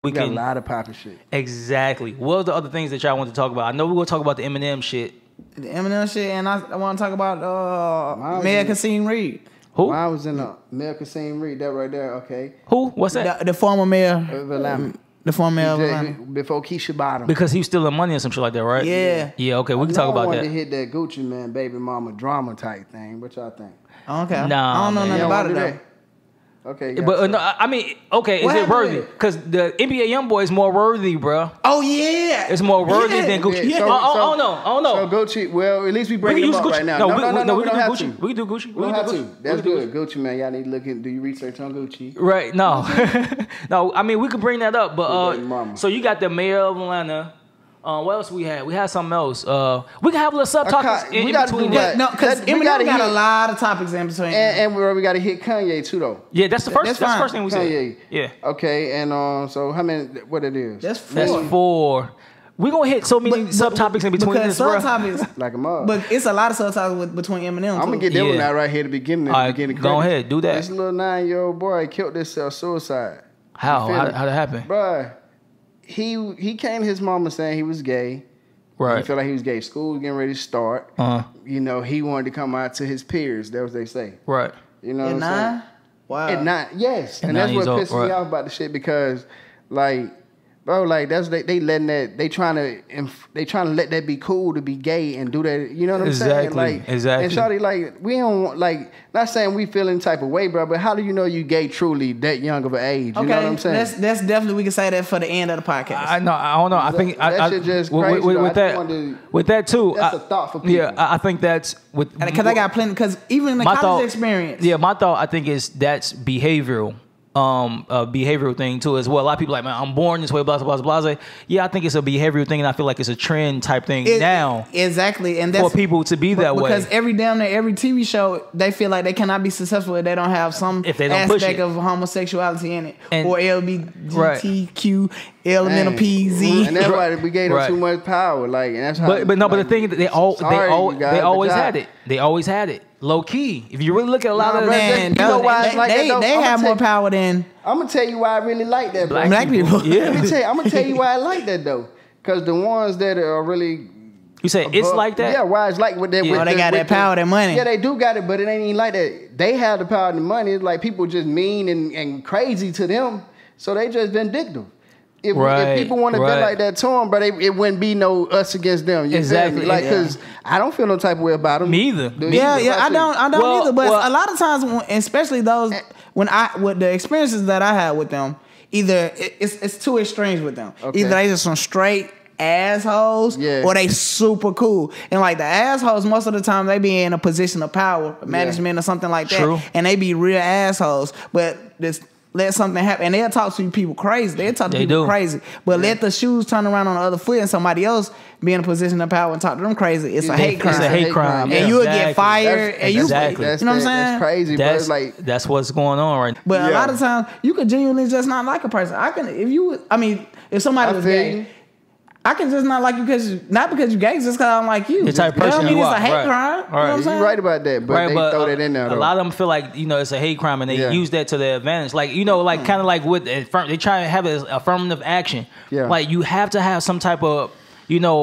We got can a lot of popping shit. exactly. What are the other things that y'all want to talk about? I know we're gonna talk about the Eminem shit. The Eminem shit, and I want to talk about Mayor Kasim Reed. Who? When I was in the Mayor Kasim Reed, that right there, okay. Who? What's that? The former mayor. The former mayor of He Atlanta. before Keisha Bottom. Because he was stealing money or some shit like that, right? Yeah. Yeah. Okay, we can talk about I that. wanted to hit that Gucci Man, baby mama drama type thing. What y'all think? Okay. Nah, I don't know man. nothing You about don't it wanna though. do that? Okay. But no, I mean, okay, What is it happened worthy? with it? Because the NBA YoungBoy is more worthy, bro. Oh yeah. It's more worthy Yeah. than Gucci. Yeah, I don't know. I don't know. So Gucci, well, at least we We bring can him use up Gucci right now. No, No, we we can don't do have Gucci. to. We can do Gucci. We don't have to. That's We can do good. Gucci, man. Y'all need to look and do your research on Gucci. Right? No, no. I mean, we could bring that up, but Baby mama. so you got the mayor of Atlanta. What else we had? We had something else. We can have a little subtopics We in gotta between do that. that. No, because We Eminem gotta got a hit- lot of topics in between. And we got to hit Kanye too, though. Yeah, that's the first. That's That's the fine. first thing we said. Kanye. Yeah, Okay, and so how many? What it is? That's 4. that's 4. We gonna hit so many subtopics in between because this, bro. subtopics, Like a mug. but it's a lot of subtopics between Eminem. I'm gonna get that one out right here at the beginning. All right, beginning go ahead, do that. This little 9-year-old boy killed himself suicide. How? You feel me? How'd it happen? Bruh, he came to his mama saying he was gay. He Right. felt like he was gay. School was getting ready to start. You know, he wanted to come out to his peers. That's what they say. Right. You know At what I'm saying? 9? Wow. At 9, yes. At And that's 9 what years old, pisses me right. off about the shit because, like, bro, like they letting that they trying to let that be cool to be gay and do that. You know what I'm saying? Exactly, Like, exactly. And shawty, like, we don't want, like, not saying we feel any type of way, bro, but how do you know you gay truly that young of an age? You know what I'm saying? That's definitely, we can say that for the end of the podcast. I know. I don't know. I think That shit just crazy, though. I just wanted to- with that too. That's a thought for people. Yeah, I think that's with Because I got plenty. Because even in the my college thought- experience, Yeah, my thought I think is that's behavioral. Behavioral thing too as well. A lot of people like, man, I'm born this way, blah blah blah blah. Yeah, I think it's a behavioral thing, and I feel like it's a trend type thing now exactly, and that's for people to be that way. Because every TV show, they feel like they cannot be successful if they don't have some If they don't push aspect it. of homosexuality in it, And- or LGBTQ, elemental P, Z. And that's why we gave them Right. too much power. Like, and that's how. But no, but like, the thing is that they sorry, you guys, they always but had it. They always had it. Low key. If you really look at a lot Nah, of bro, them, Man, you know why it's like that, though? they I'ma have more tell- power than I'm gonna tell you why I really like that, bro. black people. Yeah. I'm gonna tell you why I like that though. Cause the ones that are really You say it's above- like that? Yeah, why it's like with that. Yeah. With Oh, they the- got with that power, that money. Yeah, they do got it, but it ain't even like that. They have the power and the money. It's like people just mean and crazy to them, so they just vindictive. If people want to be like that to them, but it wouldn't be no us against them. You Exactly. feel me? Like, cause I don't feel no type of way about them. Me either. Do you? Yeah, I don't Well, either. But well- a lot of times, especially those with the experiences that I had with them, either it's two extremes with them. Okay. Either they just some straight assholes, Yeah. or they super cool. And like the assholes, most of the time they be in a position of power, management or something like that, True. and they be real assholes. But this. Let something happen, and they'll talk to people crazy. They'll talk to They people do. crazy. But let the shoes turn around on the other foot, and somebody else be in a position of power and talk to them crazy. It's a hate crime. It's a hate crime. And Yeah, you'll exactly. get fired, and you, Exactly. you know what I'm saying? That's crazy, bro. That's Like, that's what's going on right now. But a Yeah. lot of times, you could genuinely just not like a person. If somebody I was feel gay, you. I can just not like you not because you're gay, just because I don't like you. The type of That person don't mean you it's a are. hate Right. crime. You know what I'm you're saying? right about that, but they throw that in there. A Though. lot of them feel like it's a hate crime, and they Yeah. use that to their advantage. Like kind of like with they try to have an affirmative action. Yeah. Like you have to have some type of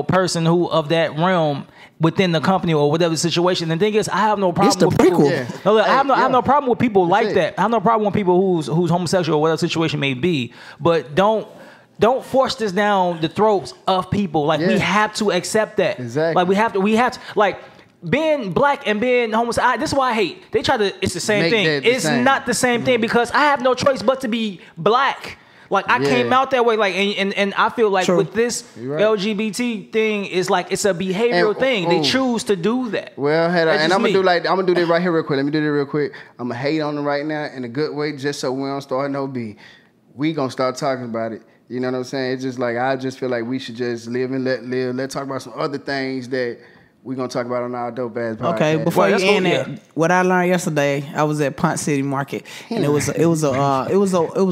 person who of that realm within the company or whatever the situation. The thing is, I have no problem It's the with people. prequel. Yeah. No, look, I have Yeah. no problem with people like it. that. I have no problem with people who's homosexual or whatever the situation may be. But don't force this down the throats of people. Like we Yeah. have to accept that. Exactly. Like we have to like being black and being homosexual. This is why I hate. They try to. It's the same Make thing. that the It's same. not the same thing because I have no choice but to be black. Like I Yeah. came out that way. Like and I feel like True. with this You're right. LGBT thing, it's like it's a behavioral And- thing. They oh. choose to do that. Well, That's and just I'm me. gonna do this right here real quick. Let me do this real quick. I'm gonna hate on them right now in a good way, just so we don't start no beef. We gonna start talking about it. You know what I'm saying? It's just like I just feel like we should just live and let live. Let's talk about some other things that we gonna talk about on our Dope Ass podcast. Okay, before Well, you that's end cool, it, yeah. what I learned yesterday, I was at Pont City Market, and it was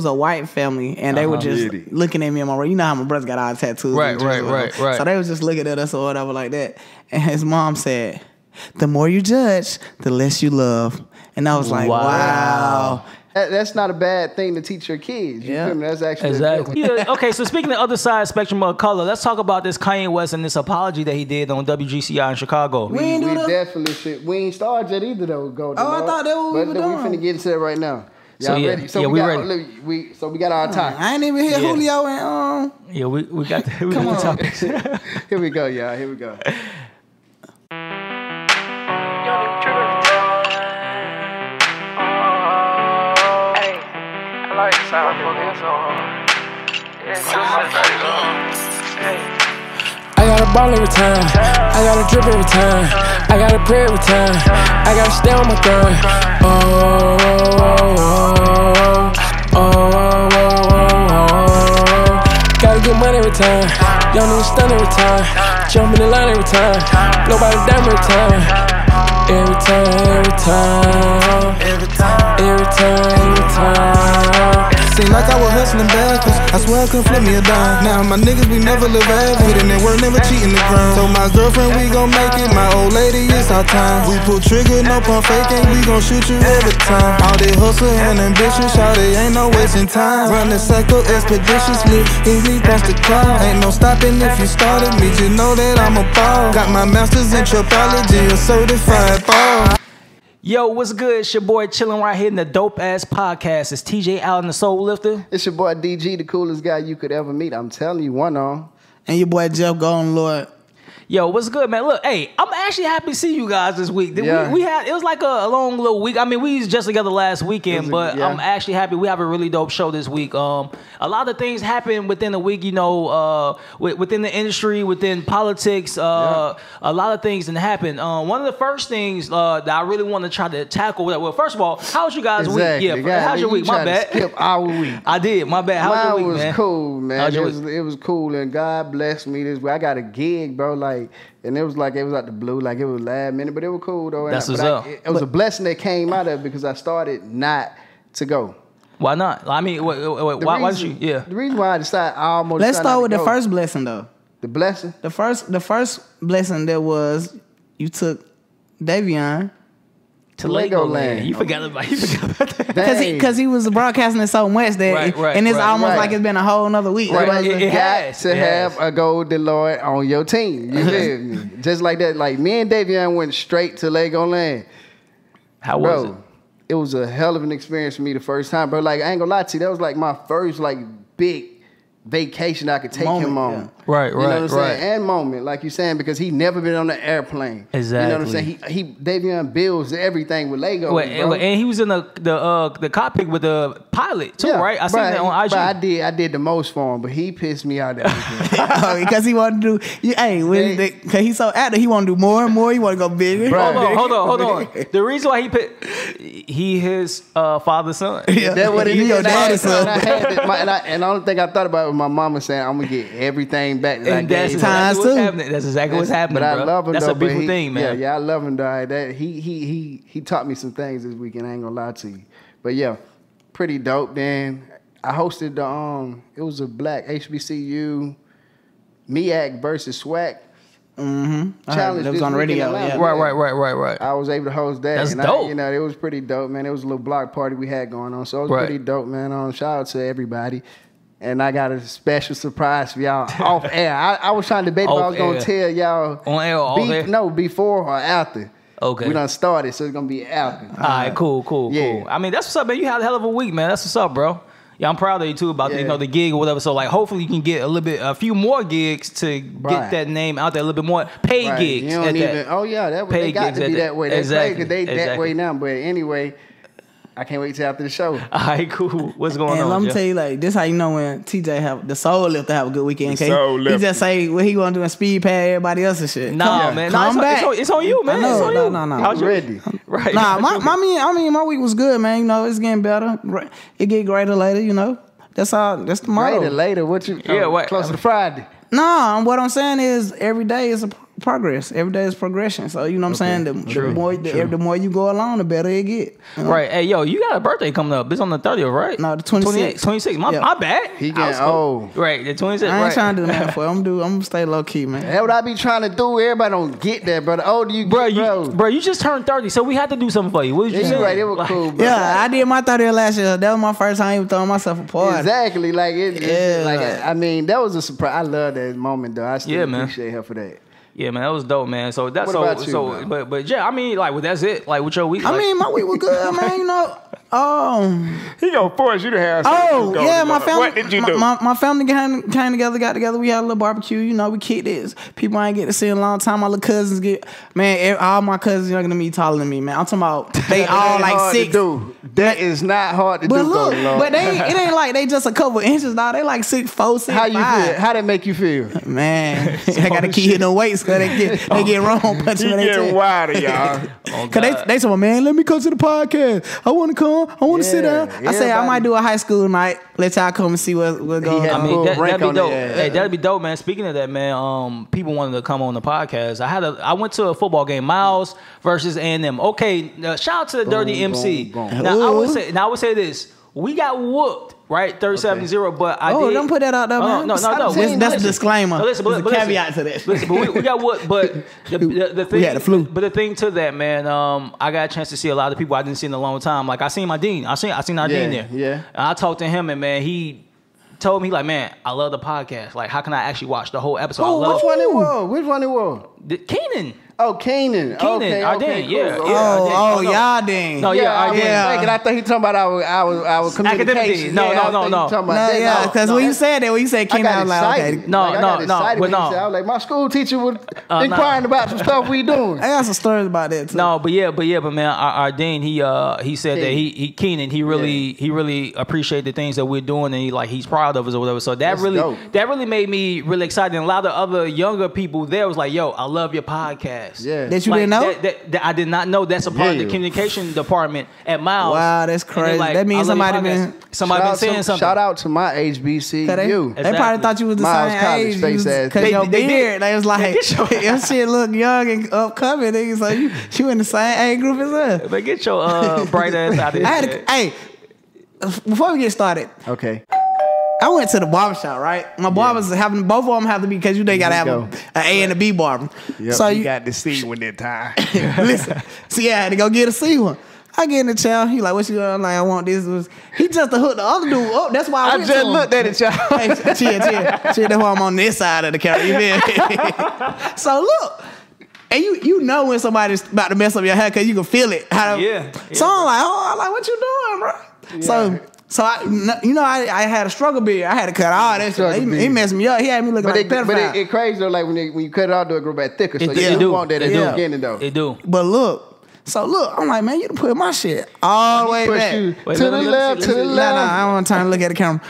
a white family, and they were just looking at me and my brother. You know how my brother got all the tattoos, Right, and right. So they was just looking at us or whatever like that, and his mom said, "The more you judge, the less you love," and I was like, Wow. "Wow." That's not a bad thing to teach your kids. You feel me? That's actually exactly. Yeah, okay, so speaking of the other side spectrum of color, let's talk about this Kanye West and this apology that he did on WGCI in Chicago. We definitely should. We ain't started yet either though. I thought that was what we were doing. We finna get into that right now. Y'all ready? So we ready. We got our time. I ain't even hear Julio and Yeah, we got the topics. Here we go, y'all. Here we go. I got a ball every time, I got a drip every time, I got a pray every time, I gotta stay on my grind. Gotta get money every time, young nigga stun every time, jump in the line every time, blow by the dime every time, every time. Seemed like I was hustling backwards. I swear I couldn't flip me a dime. Now my niggas, we never live average. Putting in work, never cheating the grind. Told my girlfriend we gon' make it. My old lady, it's our time. We pull trigger, no pump faking. We gon' shoot you every time. All this hustle and ambition, shawty, ain't no wasting time. Run the cycle expeditiously. Easy past the cloud. Ain't no stopping if you started me. Just know that I'm a ball. Got my masters in tripology, a certified ball. Yo, what's good? It's your boy chilling right here in the Dope Ass Podcast. It's TJ Allen, the Soul Lifter. It's your boy DG, the coolest guy you could ever meet. I'm telling you, one on. And your boy Jeff Golden Lord. Yo, what's good, man? Look, hey, I'm actually happy to see you guys this week. Yeah. We had, it was like a long little week. I mean, we was just together last weekend, but I'm actually happy we have a really dope show this week. A lot of things happen within the week, you know, within the industry, within politics. A lot of things didn't happen. One of the first things that I really want to try to tackle, well, first of all, how was you guys' week? Yeah, how's your week? My bad. Skip our week. I did. My bad. How's your week, man? Mine was cool, man. It was cool, and God blessed me this week. I got a gig, bro, and it was out the blue, like it was last minute, but it was cool though. That's what's up. It was a blessing that came out of it because I started not to go. Why not? I mean, why did you? Yeah. The reason why I decided I almost. Let's start with the first blessing though. The blessing. The first blessing that was you took Davion to Legoland. You forgot about that. Because he was broadcasting it so much that and it's almost like it's been a whole nother week. Right. It has to have a gold Deloitte on your team. You feel me? Just like that. Like me and Davion went straight to Legoland. How was it? It was a hell of an experience for me the first time, bro. Like I ain't gonna lie to you, that was like my first big vacation I could take him on. Yeah. Right, you know what I'm saying? And moment, like you're saying, because he never been on an airplane. Exactly. You know what I'm saying? Davion builds everything with Lego. And he was in the cockpit with the pilot too, right? I seen that on IG. But I did the most for him, but he pissed me out that weekend. Because he wanted to do, because he's so active, he want to do more and more. He want to go bigger. Hold on. The reason why he his father's son. Yeah. That's what it is. Your daddy's son. And the only thing I thought about was my mama saying, I'm going to get everything back that I gave. That's exactly what's happening. That's exactly what's happening, but I love him, That's though, a beautiful thing, man. Yeah, I love him, dog. He taught me some things this weekend. I ain't gonna lie to you. But yeah, pretty dope. Then I hosted it was a black HBCU MEAC versus SWAC challenge. That was on radio. Yeah. Right. I was able to host that. That's dope. It was pretty dope, man. It was a little block party we had going on, so it was pretty dope, man. Shout out to everybody. And I got a special surprise for y'all off air. I was trying to debate if I was going to tell y'all. On air or off air? No, before or after. Okay. We done started, so it's going to be after. All right, cool. I mean, that's what's up, man. You had a hell of a week, man. That's what's up, bro. Yeah, I'm proud of you, too, about the gig or whatever. So, hopefully you can get a few more gigs to get that name out there, a little bit more paid gigs. You don't they got to be that way. Exactly. They that way now. But anyway, I can't wait till after the show. All right, cool. What's going on? And let me tell you, this how you know when TJ have the Soul Lifter have a good weekend. He just say what he want to do and speed past everybody else and shit. Nah, man. It's on you, man. It's on you. No. How's ready? Right. Nah, my week was good, man. You know, it's getting better. It get greater later. You know, that's the motto. Later. What you? Close to Friday. Nah, what I'm saying is every day is a progress. Every day is progression. So you know what I'm saying. The more you go along, the better it get. You know? Right. Hey, yo, you got a birthday coming up. It's on the 30th, right? No, the 26th. 26th. My bad. He getting old. Right. The 26th. I ain't trying to do that for. I'm gonna stay low key, man. That's what I be trying to do. Everybody don't get that, bro. The older you get, bro, you just turned 30, so we had to do something for you. What did you say? Right. It was cool, bro. Yeah, I did my 30th last year. That was my first time even throwing myself a party. Exactly. Like it's like I mean, that was a surprise. I love that moment though. I still appreciate her for that. Yeah, man, that was dope, man. So that's what about you, but yeah, I mean, like, well, that's it. Like, with your week, I mean, my week was good, man. You know, he gonna force you to have. My family. What did you do? My family came together, got together. We had a little barbecue. You know, we kicked this. People I ain't get to see in a long time. My little cousins all my cousins younger than me, taller than me, man. I'm talking about they all like 6. That is not hard to do. But look, but it ain't like they just a couple inches, dog. They like 6'4", 6'5". How you feel? How that make you feel? Man, I gotta keep hitting the weights because they get wrong punching when they get wider, y'all. Cause they told me, man, let me come to the podcast. I want to come. I want to sit down. I said I might do a high school night. Let y'all come and see what goes on. I mean, that'd be dope. Hey, that'd be dope, man. Speaking of that, man, people wanted to come on the podcast. I went to a football game, Miles versus A&M. Okay, shout out to the Dirty MC. Now I would say this: we got whooped. Right, 37-0, but I did. Don't put that out there, man. No. That's a disclaimer. There's a caveat to that. Listen, but we got what? But the thing, we had the flu. But the thing to that, man, I got a chance to see a lot of people I didn't see in a long time. Like I seen my dean. I seen our dean there. Yeah. And I talked to him, and man, he told me like, man, I love the podcast. Like, how can I actually watch the whole episode? Which one it was? Keenan. Oh, Keenan. Okay, Arden, cool. Y'all dang. No, I thought he talking about our communication. No. Because when you said Keenan, I was like, okay. I was like, my school teacher was inquiring about some stuff we doing. I got some stories about that too. No, but man, Arden, he said that Keenan, he really appreciate the things that we're doing, and he's proud of us or whatever. So that really made me really excited. And a lot of other younger people there was like, yo, I love your podcast. Yeah. That you didn't know? That I did not know. That's a part of the communication department at Miles. Wow, that's crazy. That means somebody been saying something. Shout out to my HBCU. They probably thought you was the same age. Because your beard, they was like, your shit look young and upcoming. Niggas like, you in the same age group as us. But get your bright ass out of here. Hey, before we get started. Okay. I went to the barbershop, right? My barbers both of them have to be, because they got to have an A and a B barber. Yep, so you got the C one that time. Listen, see, I had to go get a C one. I get in the chair. He like, what you doing? I'm like, I want this. He just to hook the other dude up. That's why I just looked at it, y'all. Hey, chill. That's why I'm on this side of the camera. You feel me? So look. And you know when somebody's about to mess up your hair because you can feel it. So I'm like, what you doing, bro? Yeah. So I had a struggle beard. I had to cut all that shit. He messed me up. He had me looking like a pedophile. But it's crazy though. Like when you cut it off, it grow back thicker. So you do want that at the beginning though. It do. But look, I'm like, man, you done put my shit all the way back to the left. Nah, I don't want to turn and look at the camera.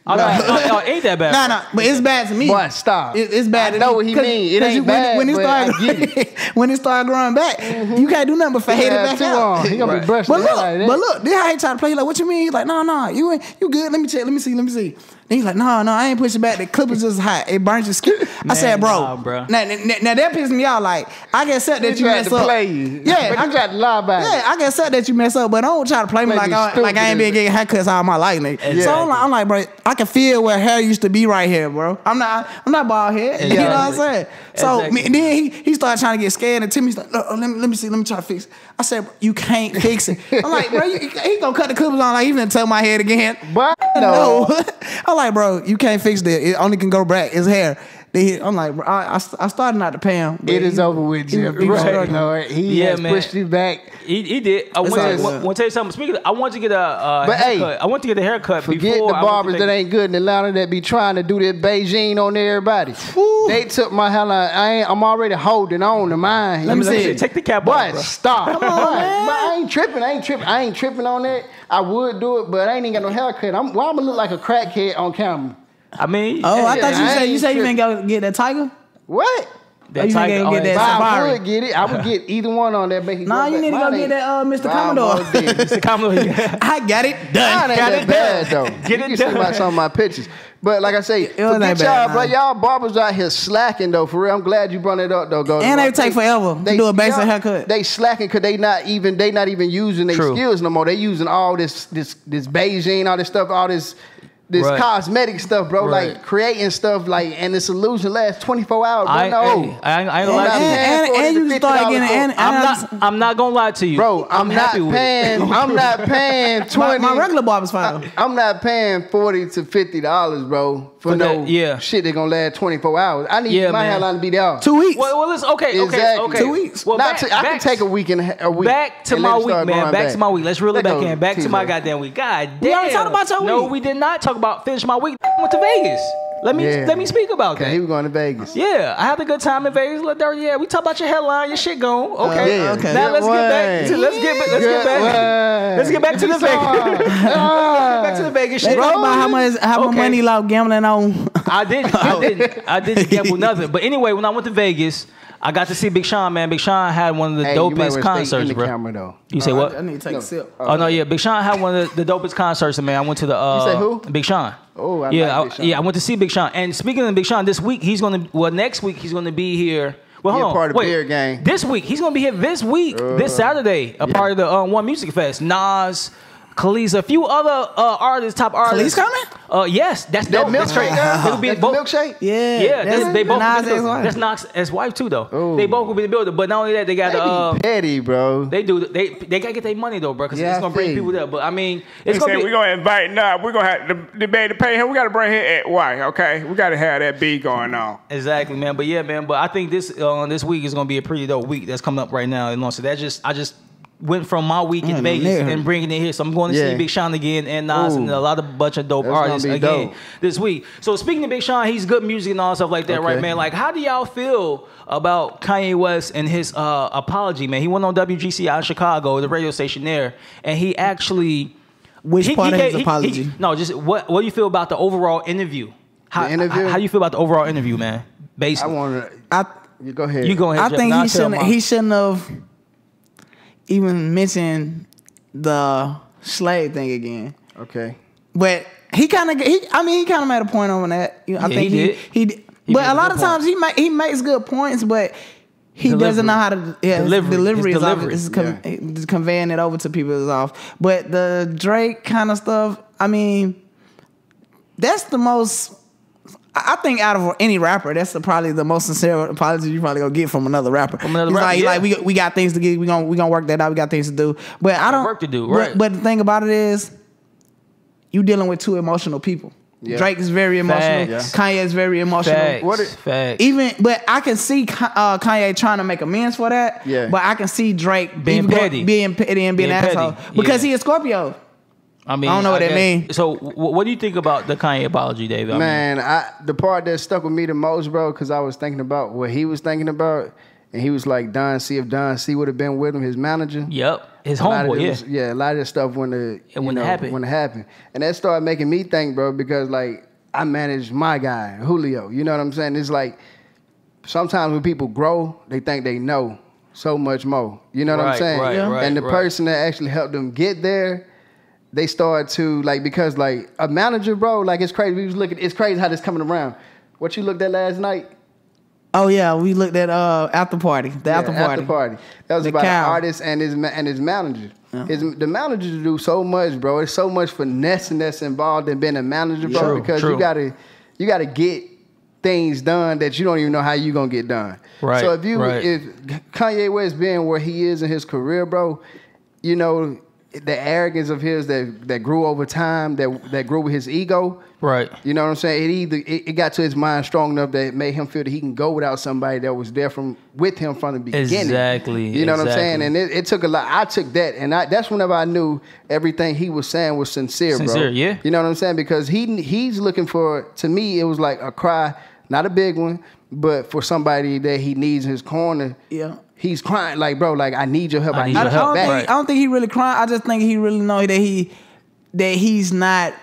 No, ain't that bad. No, but it's bad to me. Boy, stop. It's bad to me. I know what he mean. It ain't bad, but I get it. When it started growing back, you can't do nothing but fade it back out. He gonna be brushed like that. But look, this how he try to play. He like, what you mean? He's like, no, you good. Let me check. Let me see. Then he's like, no, I ain't pushing back. The clippers just hot. It burns your skin. I said, bro. Now that pissed me out. Like, I can accept that you mess up. Play you. Yeah, but you tried to lie about it. Yeah, I can accept that you mess up, but don't try to play me like I ain't been getting haircuts all my life, nigga. Exactly. So I'm like, bro, I can feel where hair used to be right here, bro. I'm not bald head. Exactly. You know what I'm saying? So and then he started trying to get scared, and Timmy's like, let me see, let me try to fix it. I said, bro, you can't fix it. I'm like, bro, he gonna cut the clippers on like he gonna tell my head again. But no. I'm like, bro, you can't fix that. It only can go back. It's hair. I'm like, bro, I started not to pay him. It is over with, Jim. He has pushed you back. He did. I want to tell you something. Speaking of, I want to get a haircut. I want to get a haircut. Forget the barbers that ain't good in Atlanta that be trying to do that Beijing on everybody. They took my hair line. I'm already holding on to mine. Let me see. Take the cap off, bro. Stop. Come on, man. But I ain't tripping. I ain't tripping on that. I would do it, but I ain't even got no haircut. I'm gonna look like a crackhead on camera. I mean, I thought you said you didn't go get that tiger. What? That you Tiger, nigga get that I Safari. would get it. I would get either one on that. Nah, you need to go get that Mr. Commodore. Mr. Commodore. I got it done. Mine ain't Got that it bad done. though. Get You it can see done. by some of my pictures. But like I say, wasn't forget that y'all, bad, bro. nah. Y'all barbers out here slacking though. For real, I'm glad you brought it up though. Go. And they take forever to do a basic haircut. They slacking because they not even using their True. skills no more. They using all this Beijing, all this stuff, all this Right. cosmetic stuff, bro. Right. Like creating stuff, like, and the solution lasts 24 hours. Bro, I ain't gonna lie to you. And you start getting I'm not gonna lie to you, bro. I'm not happy with it. paying. I'm not paying 20. my regular barber's fine. I'm not paying $40 to $50, bro, for no that, yeah. shit that gonna last 24 hours. I need my man. hairline to be there. 2 weeks. Well, listen. Okay. Exactly. 2 weeks. Well, I can take a week and a week. Back to and my let it week, start man. growing Back to my week. Let's reel it back in. Back to my goddamn week. God damn. We already talked about your No, week. we did not talk about finish my week. I went to Vegas. Let me speak about Okay, that. he was going to Vegas. Yeah, I had a good time in Vegas. Yeah, we talk about your headline, your shit gone. Okay, yeah. Okay. Now let's get back to the Vegas. Back to the Vegas They shit. talk about how much money lost gambling on. I didn't gamble nothing. But anyway, when I went to Vegas, I got to see Big Sean, man. Big Sean had one of the Hey, you might dopest wanna stay concerts, in the bro. camera, though. You say what? I need to take a sip. Oh no, yeah, Big Sean had one of the dopest concerts, man. I went to the You say who? Big Sean. Oh, I yeah, like Big Sean. I went to see Big Sean. And speaking of Big Sean, next week he's gonna be here. Well, He hold a part on, of wait. Beer Gang. This week he's gonna be here. This week, this Saturday, a part of the One Music Fest. Nas, Khalees, a few other artists, top artists. Khalees coming? Yes, that's That dope. That's milkshake, great. girl? It'll be That's the both. milkshake? Yeah, they both. Nas' will be the building. ex-wife. That's Nas' ex-wife too, though. Ooh. They both will be the builder. But not only that, they got They be petty, bro. they do. They gotta get their money though, bro, because Yeah, it's gonna bring I feel people there. But I mean, it's He gonna said be. we're gonna invite Nah, we're gonna have the baby to pay him. We gotta bring him at why, okay? We gotta have that beat going on. Exactly, man. But yeah, man. But I think this week is gonna be a pretty dope week that's coming up right now. And so I just went from my week in Vegas nigga. and bringing it here. So I'm going to see Big Sean again and Nas and a bunch of dope That's gonna artists be again dope. this week. So speaking of Big Sean, he's good music and all stuff like that, right, Okay. man? Like, how do y'all feel about Kanye West and his apology, man? He went on WGC out in Chicago, the radio station there, and he actually. Which part of his apology? No, just what do you feel about the overall interview? The interview? How do you feel about the overall interview, man? Basically, You go ahead. you go ahead. I Jeff, think and I'll tell mine. he shouldn't have even mentioned the slave thing again. Okay. But he kind of made a point on that. You know, I Yeah, think he he did. But made a a lot good of times he makes good points, but he Delivery. doesn't know how to. Yeah, Delivery. his His delivery delivery. is off. Just conveying it over to people is off. But the Drake kind of stuff, I mean, that's the most. I think out of any rapper, that's probably the most sincere apology you probably gonna get from another rapper. From another He's rapper, yeah. like we got things to get. We gonna work that out. We got things to do. But I don't work to do, right. But the thing about it is, you dealing with two emotional people. Yeah. Drake is very emotional. Facts. Kanye is very emotional. Facts. But I can see Kanye trying to make amends for that. Yeah. But I can see Drake Being petty. and being an asshole petty. because Yeah. he a Scorpio. I mean, I don't know what that guess- mean. So, what do you think about the Kanye apology, Dave? I mean, Man, the part that stuck with me the most, bro, because I was thinking about what he was thinking about, and he was like, Don C would have been with him, his manager. yep, his A lot of homeboy, it yeah. was- a lot of that stuff when it happened. When it happened. And that started making me think, bro, because like I managed my guy, Julio. You know what I'm saying? It's like sometimes when people grow, they think they know so much more. You know what I'm Right, saying? right, right, and the right. person that actually helped them get there, they start to like, because like a manager, bro, like it's crazy. It's crazy how this coming around. What you looked at last night? Oh yeah, we looked at after party. After party. That was The about cow. an artist and his manager. The manager do so much, bro. It's so much finessing that's involved in being a manager, bro. True, because true. you gotta get things done that you don't even know how you gonna get done. Right, So if right. Kanye West being where he is in his career, bro, you know the arrogance of his that grew over time, that grew with his ego. Right. You know what I'm saying? It got to his mind strong enough that it made him feel that he can go without somebody that was there with him from the beginning. Exactly. You know what I'm exactly. saying? And it took a lot. I took that, and that's whenever I knew everything he was saying was sincere, bro. Sincere, yeah. You know what I'm saying? Because he's looking for, to me, it was like a cry, not a big one, but for somebody that he needs in his corner. Yeah. He's crying like, bro, like I need your help. I need your your help. help back. Right. I don't think he really crying. I just think he really know that he's not.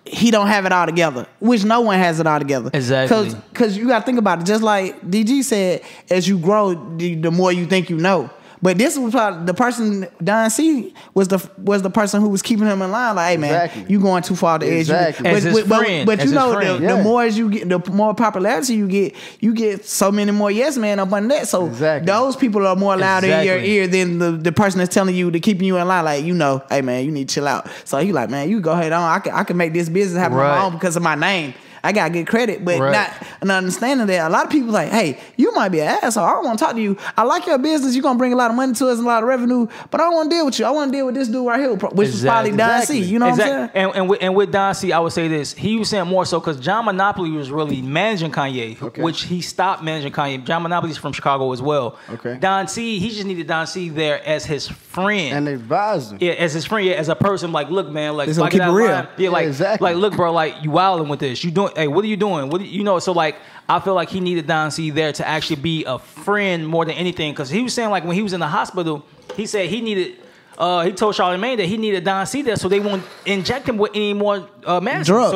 he don't have it all together, which no one has it all together. Exactly. Because you got to think about it. Just like DG said, as you grow, the more you think you know. But this was probably the person, Don C was the person who was keeping him in line. Like, hey man, you going too far to edge. Exactly. As his friend. But you know, the more as you get, the more popularity you get so many more yes men up on that. So those people are more loud in your ear than the person that's telling you to keeping you in line. Like, you know, hey man, you need to chill out. So he like, man, you go ahead on. I can make this business happen on my own because of my name. I gotta get credit, but not understanding that a lot of people like, hey, you might be an asshole. I don't want to talk to you. I like your business. You're gonna bring a lot of money to us and a lot of revenue, but I don't want to deal with you. I want to deal with this dude right here, which is probably Don C. You know what I'm saying? And with Don C, I would say this. He was saying more so because John Monopoly was really managing Kanye, which he stopped managing Kanye. John Monopoly's from Chicago as well. Don C, he just needed Don C there as his friend and advisor. Yeah, as his friend, as a person. Like, look, man, like, keep it real. Yeah, like, look, bro, like, you wilding with this. You doing? Hey, what are you doing? What you know? So like, I feel like he needed Don C there to actually be a friend more than anything. Because he was saying like when he was in the hospital, he said he needed. He told Charlamagne that he needed Don C there so they won't inject him with any more medicine. Drugs.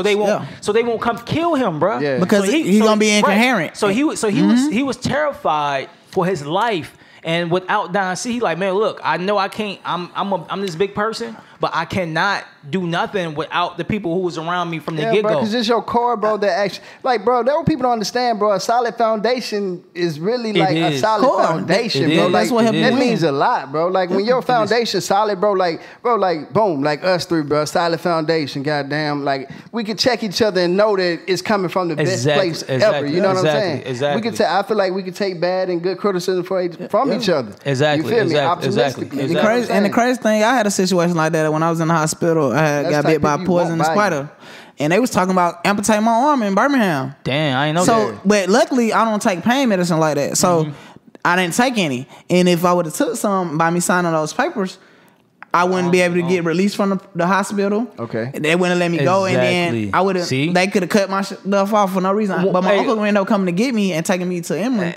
So they won't come kill him, bro. Yeah. Because he's gonna be incoherent. Right. So he was terrified for his life. And without Don C, he like, man, look, I know I can't. I'm this big person, but I cannot do nothing without the people who was around me from the get go. Because it's your core, bro. That actually, like, bro, there were people don't understand, bro. A solid foundation is really like a solid foundation, bro. Like, that means a lot, bro. Like when your foundation solid, bro, like boom, like us three, bro, solid foundation. Goddamn, like we could check each other and know that it's coming from the best place ever. You know what I'm saying? Exactly. We could. I feel like we could take bad and good criticism from each other. Exactly. You feel me? Optimistically. And the crazy thing, I had a situation like that when I was in the hospital. I got bit by a poisonous spider. And they was talking about amputating my arm in Birmingham. Damn, I ain't know that. But luckily, I don't take pain medicine like that. So I didn't take any. And if I would have took some by me signing those papers, I wouldn't be able to get released from the hospital. Okay. They wouldn't let me go. And then I would have, they could have cut my stuff off for no reason. But my uncle ended up coming to get me and taking me to Emory.